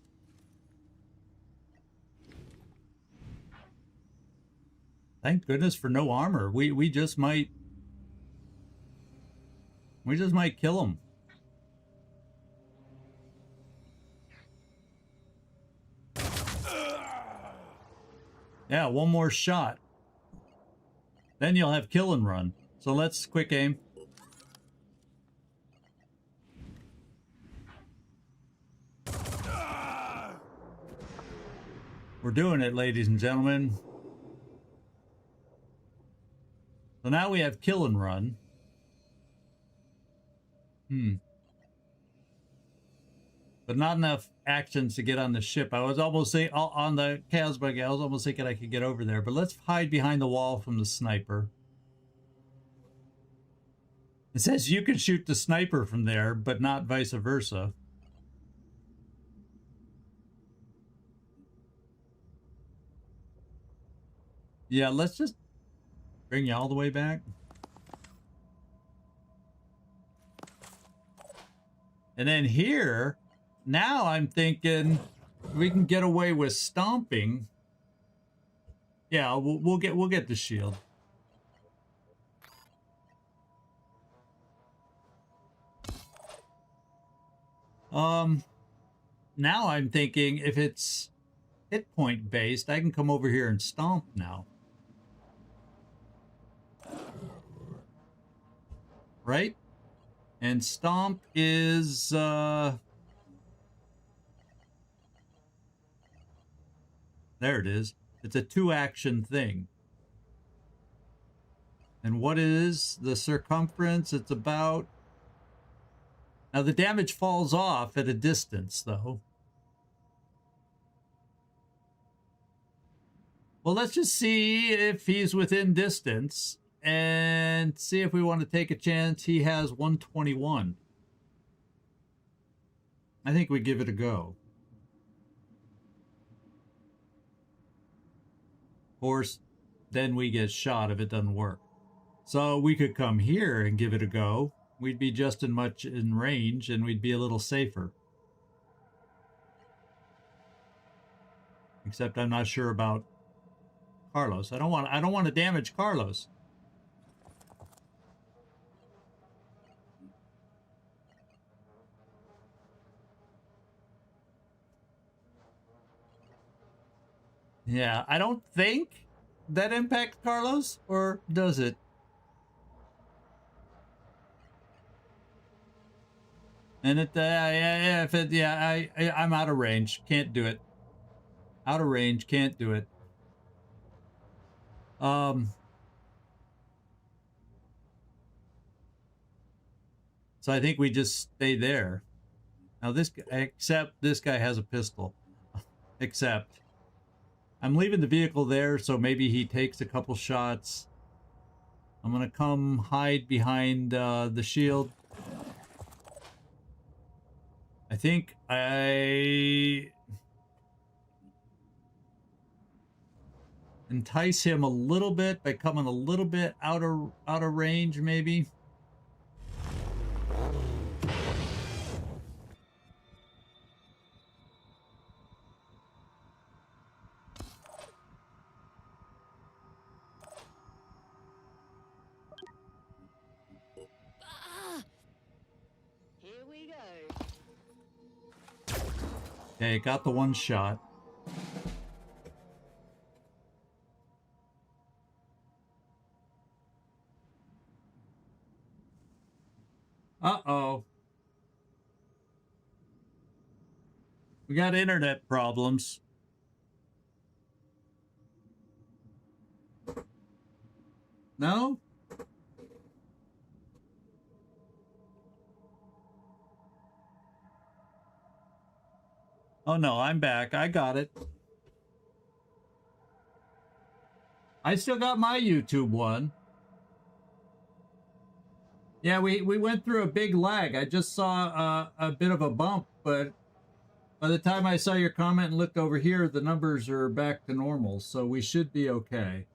Thank goodness for no armor. We just might kill them. Yeah, 1 more shot. Then you'll have kill and run. So let's quick aim. We're doing it, ladies and gentlemen. So now we have kill and run. But not enough actions to get on the ship. I was almost saying on the chaos buggy, I was almost thinking I could get over there. But let's hide behind the wall from the sniper. It says you can shoot the sniper from there, but not vice versa. Yeah, let's just bring you all the way back. And then here, now I'm thinking we can get away with stomping. Yeah, we'll get the shield. Now I'm thinking if it's hit point based, I can come over here and stomp now. Right? And stomp is there it is. It's a 2-action thing. And what is the circumference? It's about... Now the damage falls off at a distance, though. Well, let's just see if he's within distance and see if we want to take a chance. He has 121. I think we give it a go. Of course, then we get shot if it doesn't work. So we could come here and give it a go. We'd be just as much in range and we'd be a little safer. Except I'm not sure about Carlos. I don't want to damage Carlos. Yeah, I don't think that impacts Carlos, or does it? And I'm out of range. Can't do it. Out of range, can't do it. So I think we just stay there. Now except this guy has a pistol. Except I'm leaving the vehicle there, so maybe he takes a couple shots. I'm gonna come hide behind the shield. I think I entice him a little bit by coming a little bit out of range, maybe. Here we go. Okay, got the one shot. Uh-oh. We got internet problems. No? Oh no, I'm back. I got it. I still got my YouTube one. Yeah, we went through a big lag. I just saw a bit of a bump, but by the time I saw your comment and looked over here, the numbers are back to normal, so we should be okay.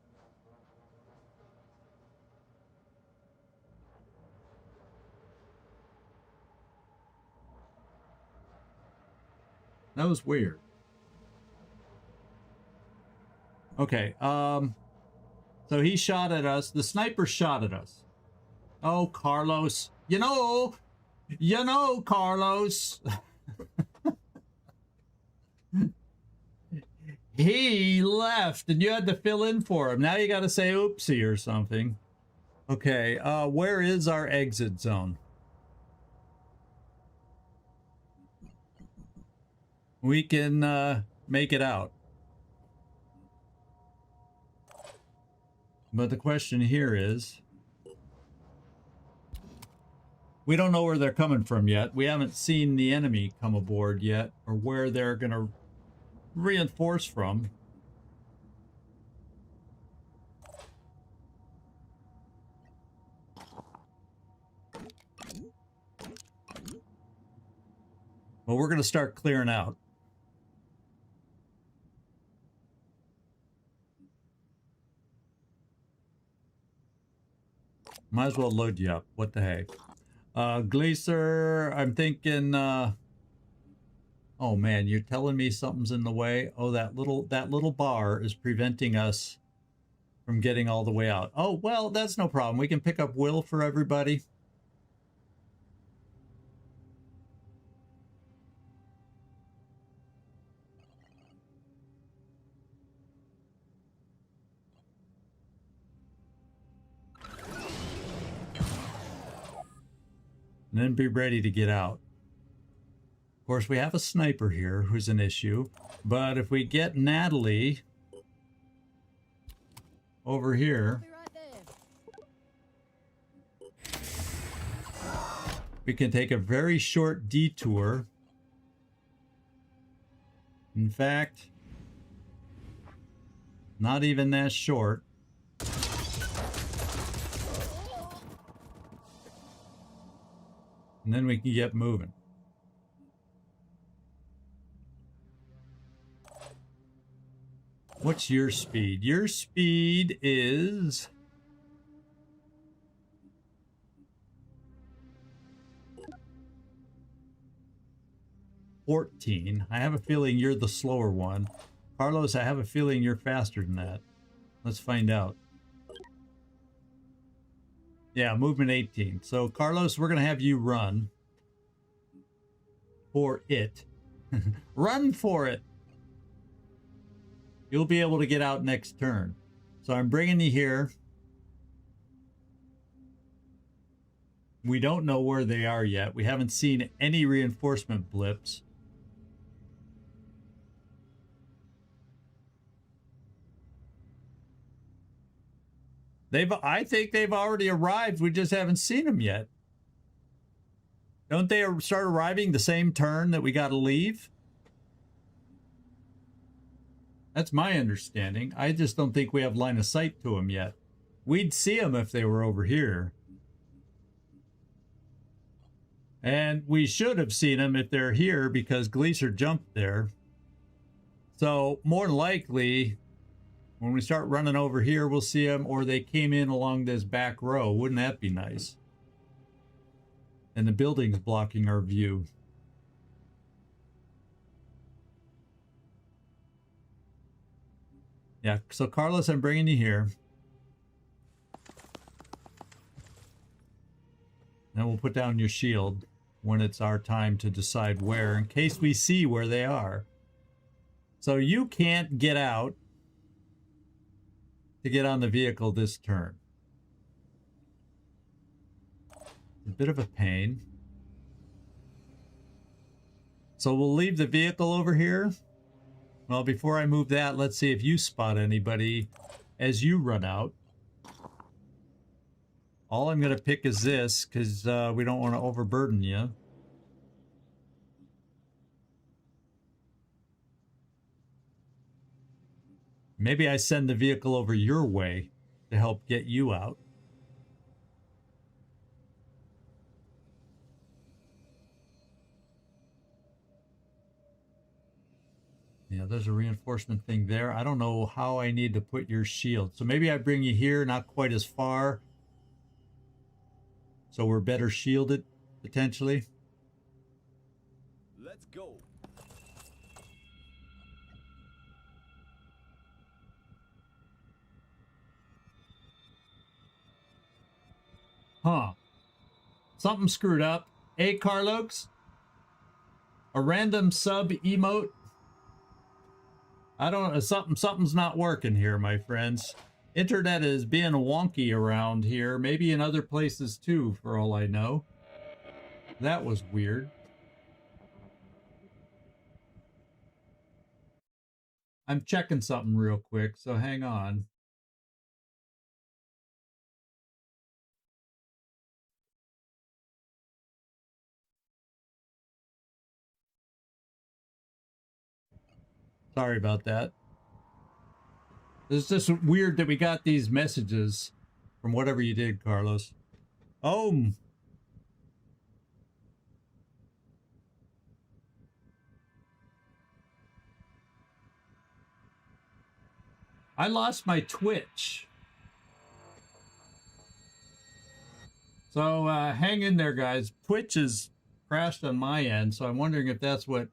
That was weird. Okay, so he shot at us. The sniper shot at us. Oh, Carlos. You know, Carlos. He left and you had to fill in for him. Now you got to say oopsie or something. Okay, where is our exit zone? We can make it out. But the question here is, we don't know where they're coming from yet. We haven't seen the enemy come aboard yet, or where they're going to reinforce from. But we're going to start clearing out. Might as well load you up. What the heck? Glacier, I'm thinking, oh man, you're telling me something's in the way. Oh, that little bar is preventing us from getting all the way out. Oh, well, that's no problem. We can pick up Will for everybody. And then be ready to get out. Of course, we have a sniper here who's an issue. But if we get Natalie over here, Be right there. we can take a very short detour. In fact, not even that short. And then we can get moving. What's your speed? Your speed is 14. I have a feeling you're the slower one. Carlos, I have a feeling you're faster than that. Let's find out. Yeah, movement 18. So, Carlos, we're going to have you run for it. Run for it. You'll be able to get out next turn. So I'm bringing you here. We don't know where they are yet. We haven't seen any reinforcement blips. I think they've already arrived. We just haven't seen them yet. Don't they start arriving the same turn that we got to leave? That's my understanding. I just don't think we have line of sight to them yet. We'd see them if they were over here. And we should have seen them if they're here because Gleaser jumped there. So more than likely, when we start running over here, we'll see them, or they came in along this back row. Wouldn't that be nice? And the building's blocking our view. Yeah, so Carlos, I'm bringing you here. And we'll put down your shield when it's our time to decide where, in case we see where they are. So you can't get out to get on the vehicle this turn. A bit of a pain. So we'll leave the vehicle over here. Well, before I move that, let's see if you spot anybody as you run out. All I'm going to pick is this because we don't want to overburden you. Maybe I send the vehicle over your way to help get you out. Yeah, there's a reinforcement thing there. I don't know how I need to put your shield. So maybe I bring you here, not quite as far. So we're better shielded, potentially. Let's go. Huh. Something screwed up. Hey, Carlos? A random sub emote? I don't know. Something's not working here, my friends. Internet is being wonky around here. Maybe in other places too, for all I know. That was weird. I'm checking something real quick, so hang on. Sorry about that. It's just weird that we got these messages from whatever you did, Carlos. Oh. I lost my Twitch. So hang in there, guys. Twitch is crashed on my end, so I'm wondering if that's what...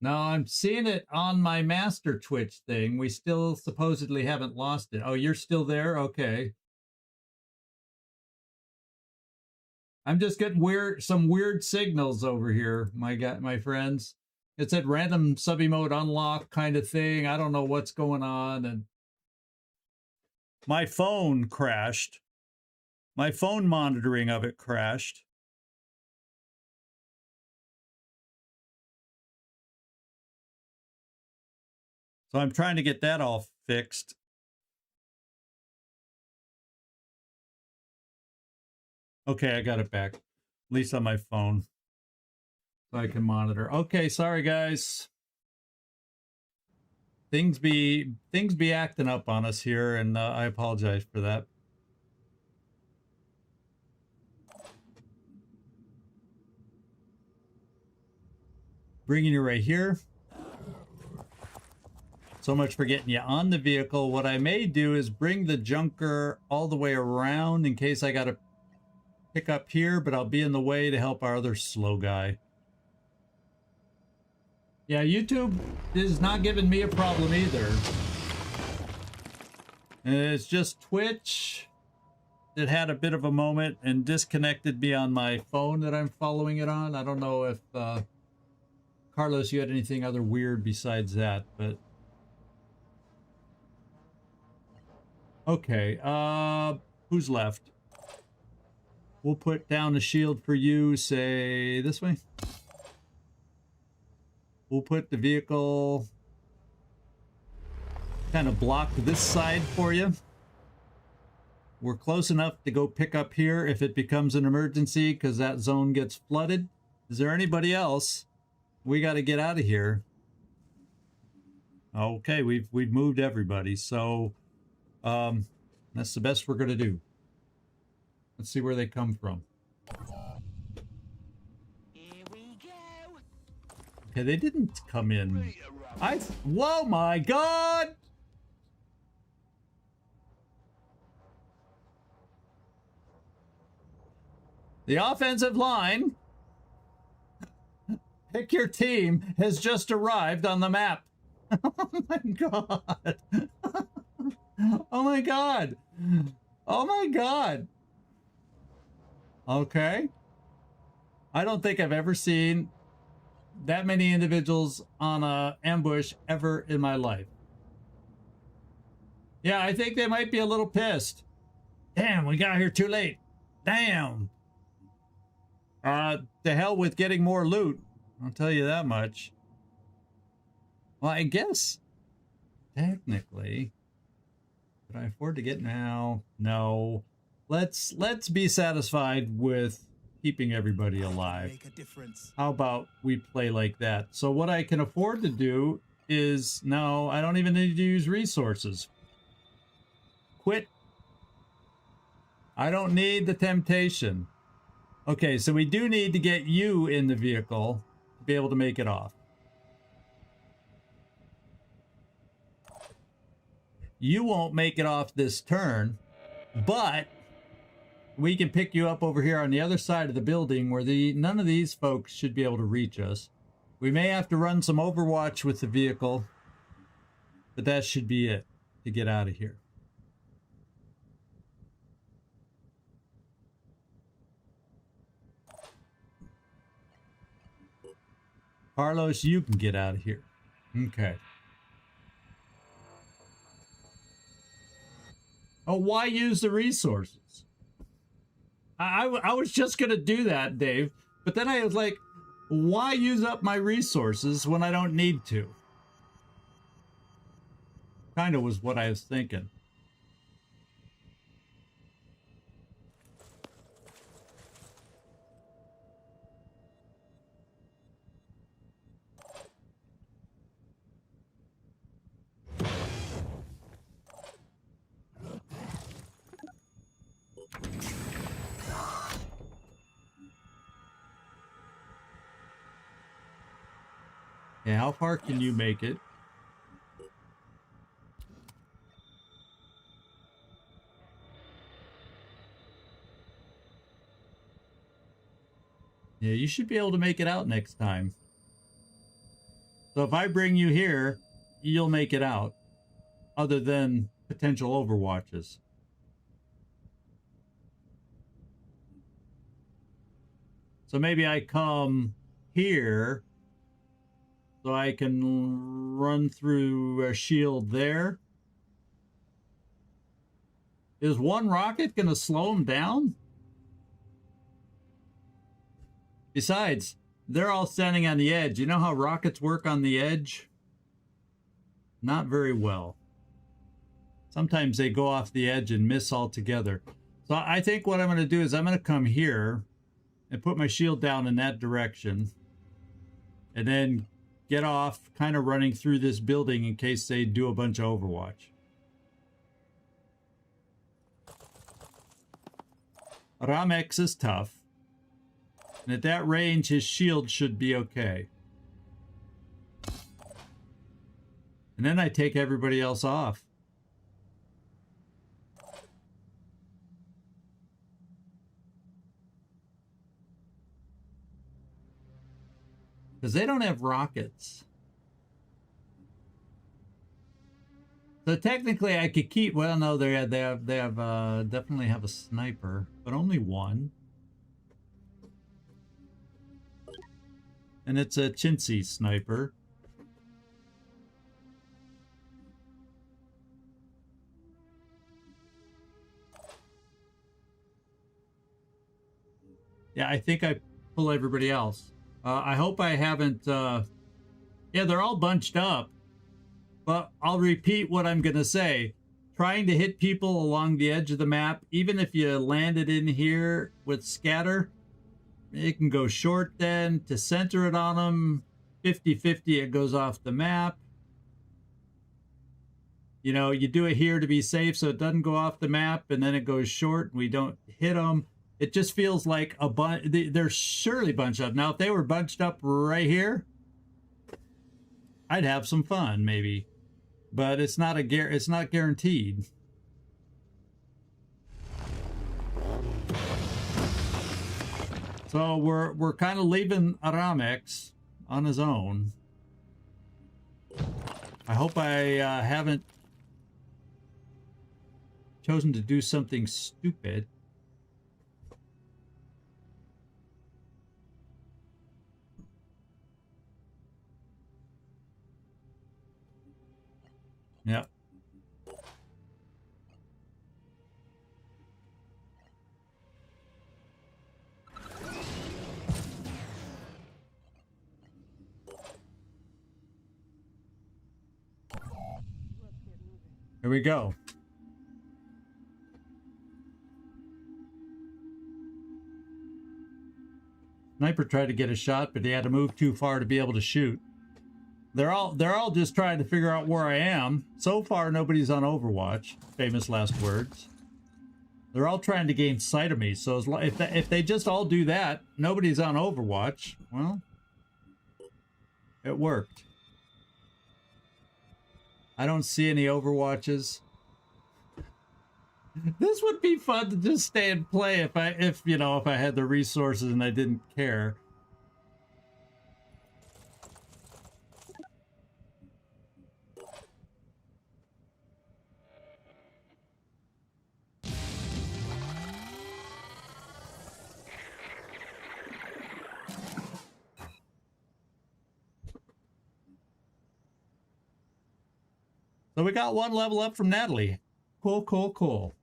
No, I'm seeing it on my master Twitch thing. We still supposedly haven't lost it. Oh, you're still there? Okay. I'm just getting some weird signals over here, my friends. It said random sub-emote unlock kind of thing. I don't know what's going on. And my phone crashed. My phone monitoring of it crashed. So I'm trying to get that all fixed. Okay, I got it back. At least on my phone. So I can monitor. Okay, sorry guys. Things be acting up on us here, and I apologize for that. Bringing you right here. So much for getting you on the vehicle. What I may do is bring the junker all the way around in case I got to pick up here, but I'll be in the way to help our other slow guy. Yeah, YouTube is not giving me a problem either. It's just Twitch that had a bit of a moment and disconnected me on my phone that I'm following it on. I don't know if, Carlos, you had anything other weird besides that, but... Okay, who's left? We'll put down a shield for you, say, this way. We'll put the vehicle kind of block this side for you. We're close enough to go pick up here if it becomes an emergency because that zone gets flooded. Is there anybody else? We got to get out of here. Okay, we've moved everybody, so that's the best we're gonna do. Let's see where they come from. Here we go. Okay, they didn't come in. Whoa, my God! The offensive line, pick your team, has just arrived on the map. Oh my God. Oh my God. Oh my God. Okay. I don't think I've ever seen that many individuals on a ambush ever in my life. Yeah, I think they might be a little pissed. Damn, we got here too late. Damn. To hell with getting more loot. I'll tell you that much. Well, I guess technically, could I afford to get now? No. Let's be satisfied with keeping everybody alive. Make a difference. How about we play like that? So what I can afford to do is, no, I don't even need to use resources. Quit. I don't need the temptation. Okay, so we do need to get you in the vehicle to be able to make it off. You won't make it off this turn, but we can pick you up over here on the other side of the building where none of these folks should be able to reach us. We may have to run some Overwatch with the vehicle, but that should be it to get out of here. Carlos, you can get out of here. Okay. Oh, why use the resources? I was just going to do that, Dave. But then I was like, why use up my resources when I don't need to? Kind of was what I was thinking. Yeah, how far can you make it? Yeah, you should be able to make it out next time. So if I bring you here, you'll make it out. Other than potential overwatches. So maybe I come here so I can run through a shield there. Is one rocket going to slow them down? Besides, they're all standing on the edge. You know how rockets work on the edge? Not very well. Sometimes they go off the edge and miss altogether. So I think what I'm going to do is I'm going to come here and put my shield down in that direction. And then get off kind of running through this building in case they do a bunch of Overwatch. Ramex is tough. And at that range, his shield should be okay. And then I take everybody else off. Because they don't have rockets. So technically I could keep, well no, they have definitely have a sniper, but only one. And it's a chintzy sniper. Yeah, I think I pull everybody else. I hope I haven't Yeah, they're all bunched up. But I'll repeat what I'm going to say. Trying to hit people along the edge of the map, even if you landed in here with scatter, it can go short then. To center it on them, 50-50, it goes off the map. You know, you do it here to be safe so it doesn't go off the map, and then it goes short and we don't hit them. It just feels like a bunch. They're surely bunched up. Now, if they were bunched up right here, I'd have some fun, maybe. But it's not it's not guaranteed. So we're kind of leaving Aramex on his own. I hope I haven't chosen to do something stupid. Yep. Here we go. Sniper tried to get a shot, but he had to move too far to be able to shoot. They're all just trying to figure out where I am. So far, nobody's on Overwatch. Famous last words. They're all trying to gain sight of me. So if they just all do that, nobody's on Overwatch. Well, it worked. I don't see any Overwatches. This would be fun to just stay and play if I had the resources and I didn't care. So we got one level up from Natalie. Cool, cool, cool.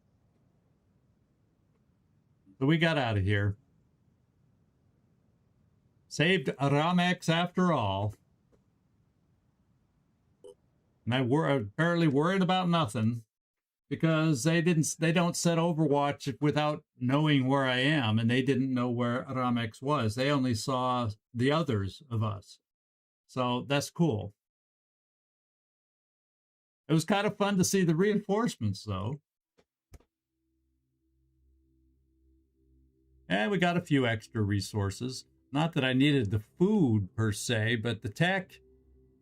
So we got out of here. Saved Aramex after all. And I were apparently worried about nothing because they don't set Overwatch without knowing where I am, and they didn't know where Aramex was. They only saw the others of us. So that's cool. It was kind of fun to see the reinforcements, though. And we got a few extra resources. Not that I needed the food, per se, but the tech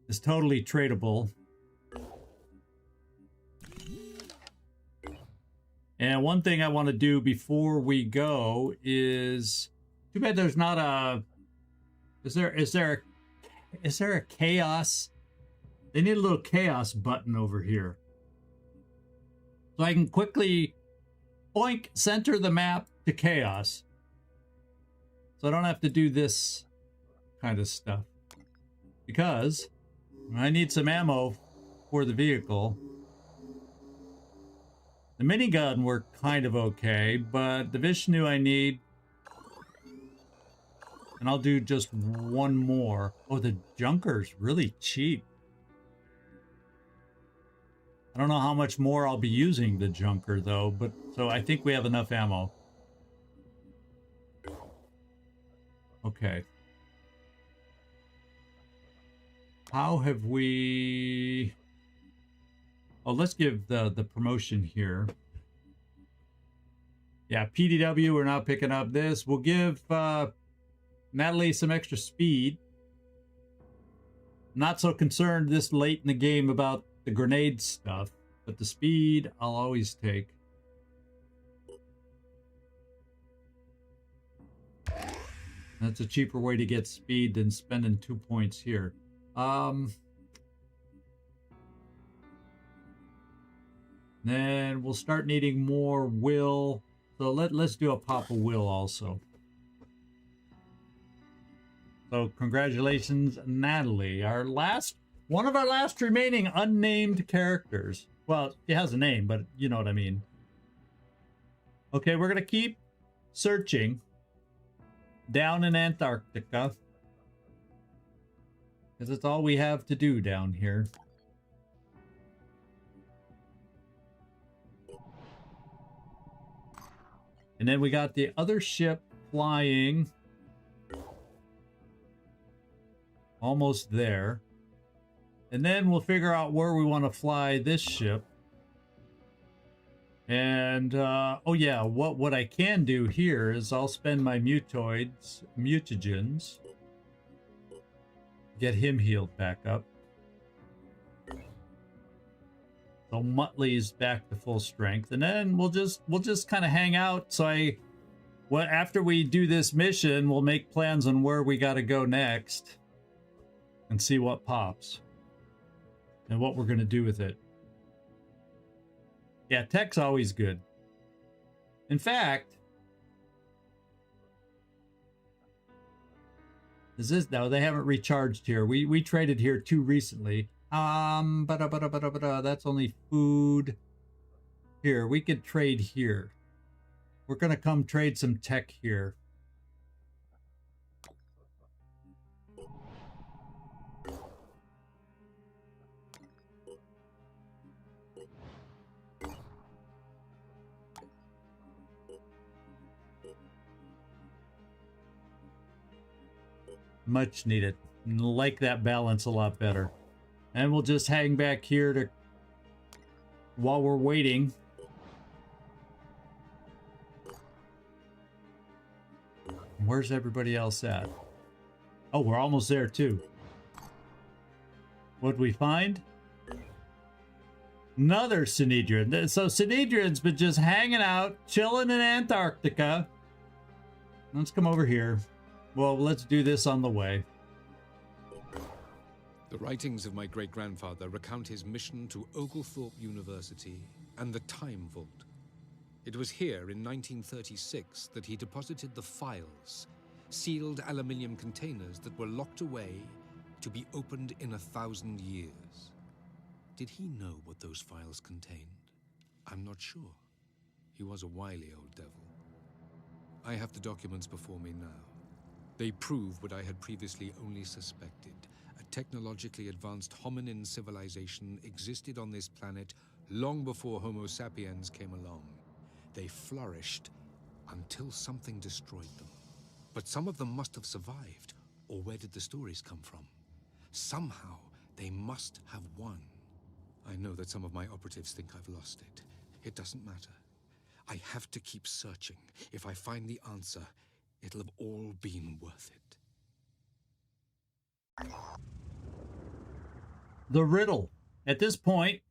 is totally tradable. And one thing I want to do before we go is... Too bad there's not a... Is there a chaos... They need a little chaos button over here. So I can quickly boink, center the map to chaos. So I don't have to do this kind of stuff. Because I need some ammo for the vehicle. The minigun worked kind of okay, but the Vishnu I need. And I'll do just one more. Oh, the Junker's really cheap. I don't know how much more I'll be using the Junker, though, but so I think we have enough ammo. Okay. How have we... Oh, let's give the promotion here. Yeah, PDW, we're now picking up this. We'll give Natalie some extra speed. Not so concerned this late in the game about the grenade stuff, but the speed I'll always take. That's a cheaper way to get speed than spending 2 points here. Then we'll start needing more will. So let's do a pop of will also. So congratulations, Natalie. One of our last remaining unnamed characters. Well, she has a name, but you know what I mean. Okay, we're gonna keep searching down in Antarctica. Because it's all we have to do down here. And then we got the other ship flying. Almost there. And then we'll figure out where we want to fly this ship. And, oh yeah, what I can do here is I'll spend my mutagens, get him healed back up. So Muttley's back to full strength, and then we'll just kind of hang out. So after we do this mission, we'll make plans on where we got to go next, and see what pops, and what we're gonna do with it. Yeah, tech's always good. In fact, no, they haven't recharged here. We traded here too recently. That's only food. Here, we could trade here. We're gonna come trade some tech here. Much needed. Like that balance a lot better. And we'll just hang back here while we're waiting. Where's everybody else at? Oh, we're almost there too. What'd we find? Another Synedrian. So Synedrian's been just hanging out, chilling in Antarctica. Let's come over here. Well, let's do this on the way. The writings of my great-grandfather recount his mission to Oglethorpe University and the Time Vault. It was here in 1936 that he deposited the files, sealed aluminium containers that were locked away to be opened in 1,000 years. Did he know what those files contained? I'm not sure. He was a wily old devil. I have the documents before me now. They prove what I had previously only suspected. A technologically advanced hominin civilization existed on this planet long before Homo sapiens came along. They flourished until something destroyed them. But some of them must have survived, or where did the stories come from? Somehow, they must have won. I know that some of my operatives think I've lost it. It doesn't matter. I have to keep searching. If I find the answer, it'll have all been worth it. The riddle. At this point,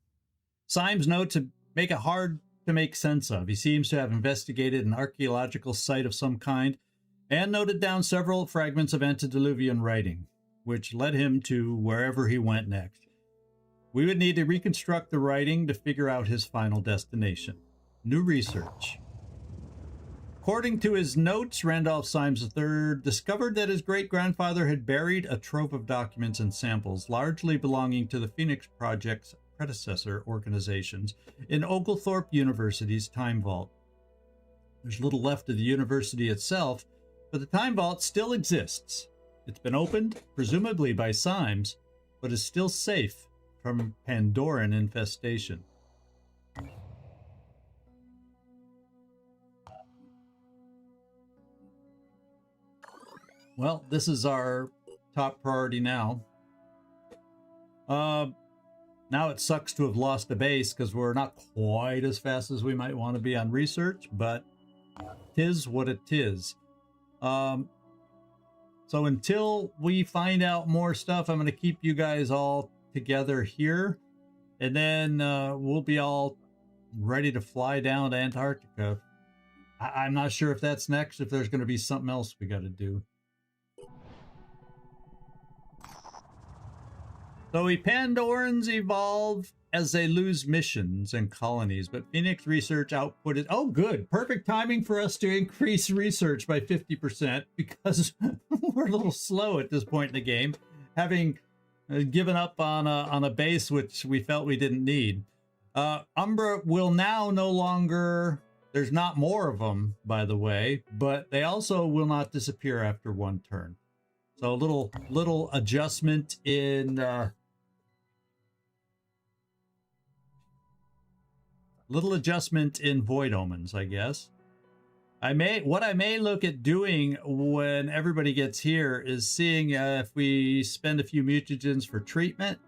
Symes' notes make it hard to make sense of. He seems to have investigated an archaeological site of some kind and noted down several fragments of antediluvian writing, which led him to wherever he went next. We would need to reconstruct the writing to figure out his final destination. New research. According to his notes, Randolph Symes III discovered that his great-grandfather had buried a trove of documents and samples, largely belonging to the Phoenix Project's predecessor organizations, in Oglethorpe University's Time Vault. There's little left of the university itself, but the Time Vault still exists. It's been opened, presumably by Symes, but is still safe from Pandoran infestation. Well, this is our top priority now. Now it sucks to have lost a base because we're not quite as fast as we might want to be on research, but 'tis what it is. So until we find out more stuff, I'm going to keep you guys all together here, and then we'll be all ready to fly down to Antarctica. I'm not sure if that's next, if there's going to be something else we got to do. So Pandorans evolve as they lose missions and colonies, but Phoenix research output is... Oh, good. Perfect timing for us to increase research by 50% because we're a little slow at this point in the game, having given up on a base which we felt we didn't need. Umbra will now no longer... There's not more of them, by the way, but they also will not disappear after one turn. So a little adjustment in Void Omens, I guess. What I may look at doing when everybody gets here is seeing if we spend a few mutagens for treatment,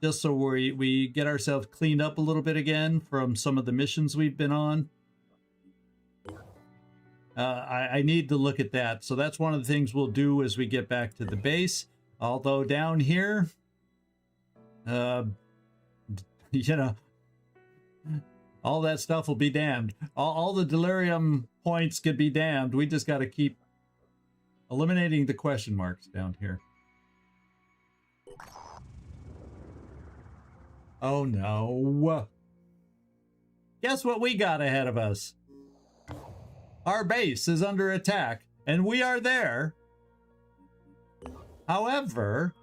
just so we get ourselves cleaned up a little bit again from some of the missions we've been on. I need to look at that. So that's one of the things we'll do as we get back to the base. Although down here, you know, all that stuff will be damned. All the delirium points could be damned. We just got to keep eliminating the question marks down here. Oh no. Guess what we got ahead of us? Our base is under attack, and we are there. However,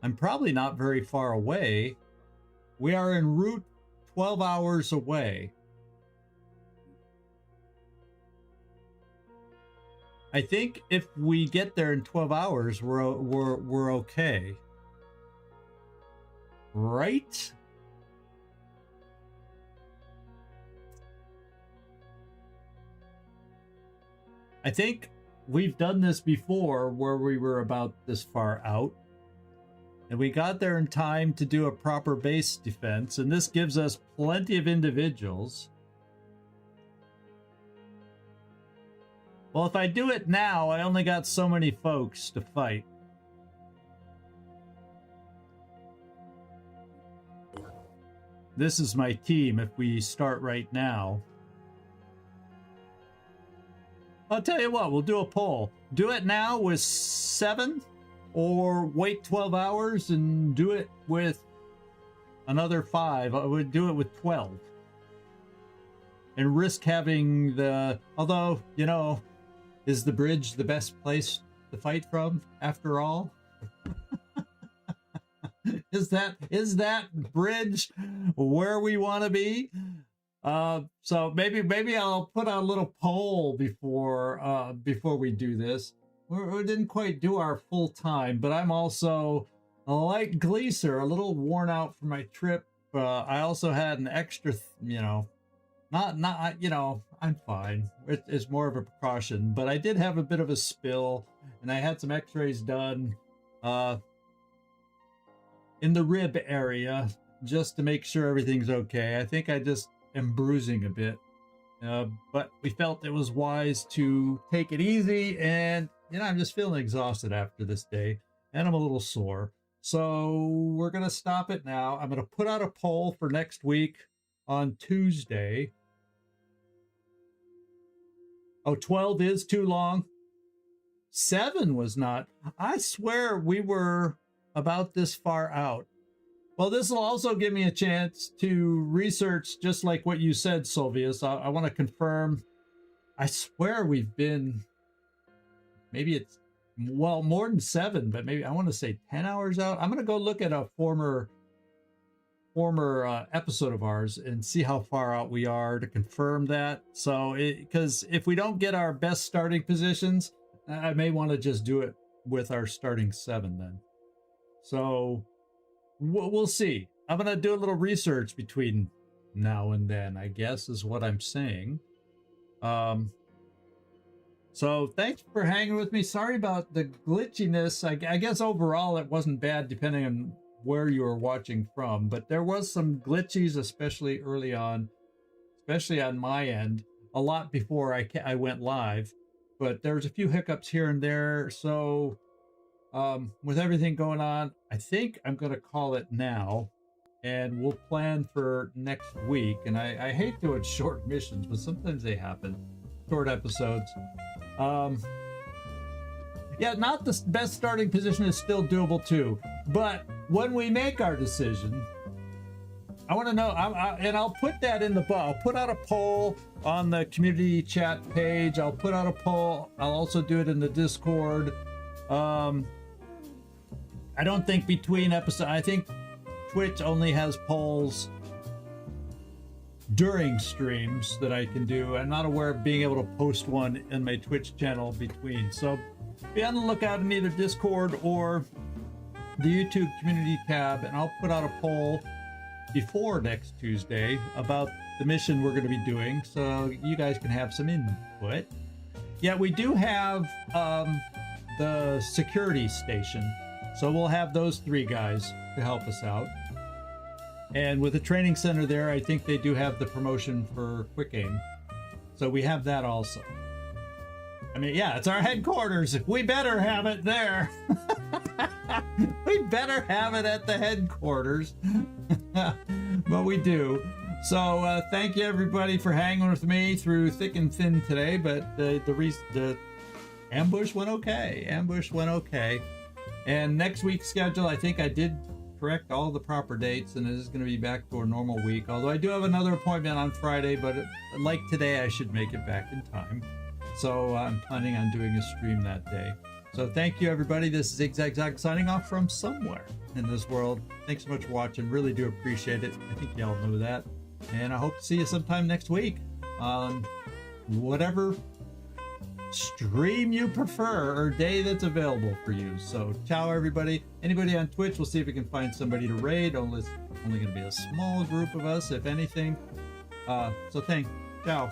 I'm probably not very far away. We are en route 12 hours away. I think if we get there in 12 hours, we're okay. Right? I think we've done this before where we were about this far out. And we got there in time to do a proper base defense. And this gives us plenty of individuals. Well, if I do it now, I only got so many folks to fight. This is my team if we start right now. I'll tell you what, we'll do a poll. Do it now with 7, or wait 12 hours and do it with another 5. I would do it with 12. And risk having the... Although, you know, is the bridge the best place to fight from, after all? Is that bridge where we want to be? So maybe I'll put out a little poll before we do this. We didn't quite do our full time, but I'm also, like Gleaser, a little worn out from my trip. I also had an extra, you know, not you know, I'm fine. It's more of a precaution, but I did have a bit of a spill, and I had some X-rays done in the rib area just to make sure everything's okay. I think I just am bruising a bit, but we felt it was wise to take it easy, and you know, I'm just feeling exhausted after this day, and I'm a little sore. So we're gonna stop it now. I'm gonna put out a poll for next week on Tuesday. Oh, 12 is too long. 7 was not. I swear we were about this far out. Well, this will also give me a chance to research, just like what you said, Sylvius. I want to confirm. I swear we've been, maybe it's, well, more than 7, but maybe I want to say 10 hours out. I'm going to go look at a former episode of ours and see how far out we are to confirm that. So, because if we don't get our best starting positions, I may want to just do it with our starting 7 then. So we'll see. I'm going to do a little research between now and then, I guess, is what I'm saying. So thanks for hanging with me. Sorry about the glitchiness. I guess overall it wasn't bad depending on where you were watching from, but there was some glitches, especially early on, especially on my end, a lot before I went live, but there's a few hiccups here and there. So with everything going on, I think I'm going to call it now, and we'll plan for next week. And I hate doing short missions, but sometimes they happen. Short episodes. Yeah, not the best starting position is still doable too. But when we make our decision, I want to know, and I'll put that in the book. I'll put out a poll on the community chat page. I'll put out a poll. I'll also do it in the Discord. I don't think between episodes, I think Twitch only has polls during streams that I can do. I'm not aware of being able to post one in my Twitch channel between. So be on the lookout in either Discord or the YouTube community tab, and I'll put out a poll before next Tuesday about the mission we're going to be doing, so you guys can have some input. Yeah, we do have the security station, so we'll have those 3 guys to help us out. And with the training center there, I think they do have the promotion for quick aim, so we have that also. I mean, yeah, it's our headquarters. We better have it there. We better have it at the headquarters. But we do. So thank you everybody for hanging with me through thick and thin today. But the ambush went okay. Ambush went okay. And next week's schedule, I think I did correct all the proper dates, and it is going to be back to a normal week. Although I do have another appointment on Friday, but like today, I should make it back in time. So I'm planning on doing a stream that day. So thank you, everybody. This is ZigZagZog signing off from somewhere in this world. Thanks so much for watching. Really do appreciate it. I think y'all know that. And I hope to see you sometime next week on whatever stream you prefer or day that's available for you. So ciao, everybody. Anybody on Twitch, we'll see if we can find somebody to raid. Only going to be a small group of us, if anything. So thanks. Ciao.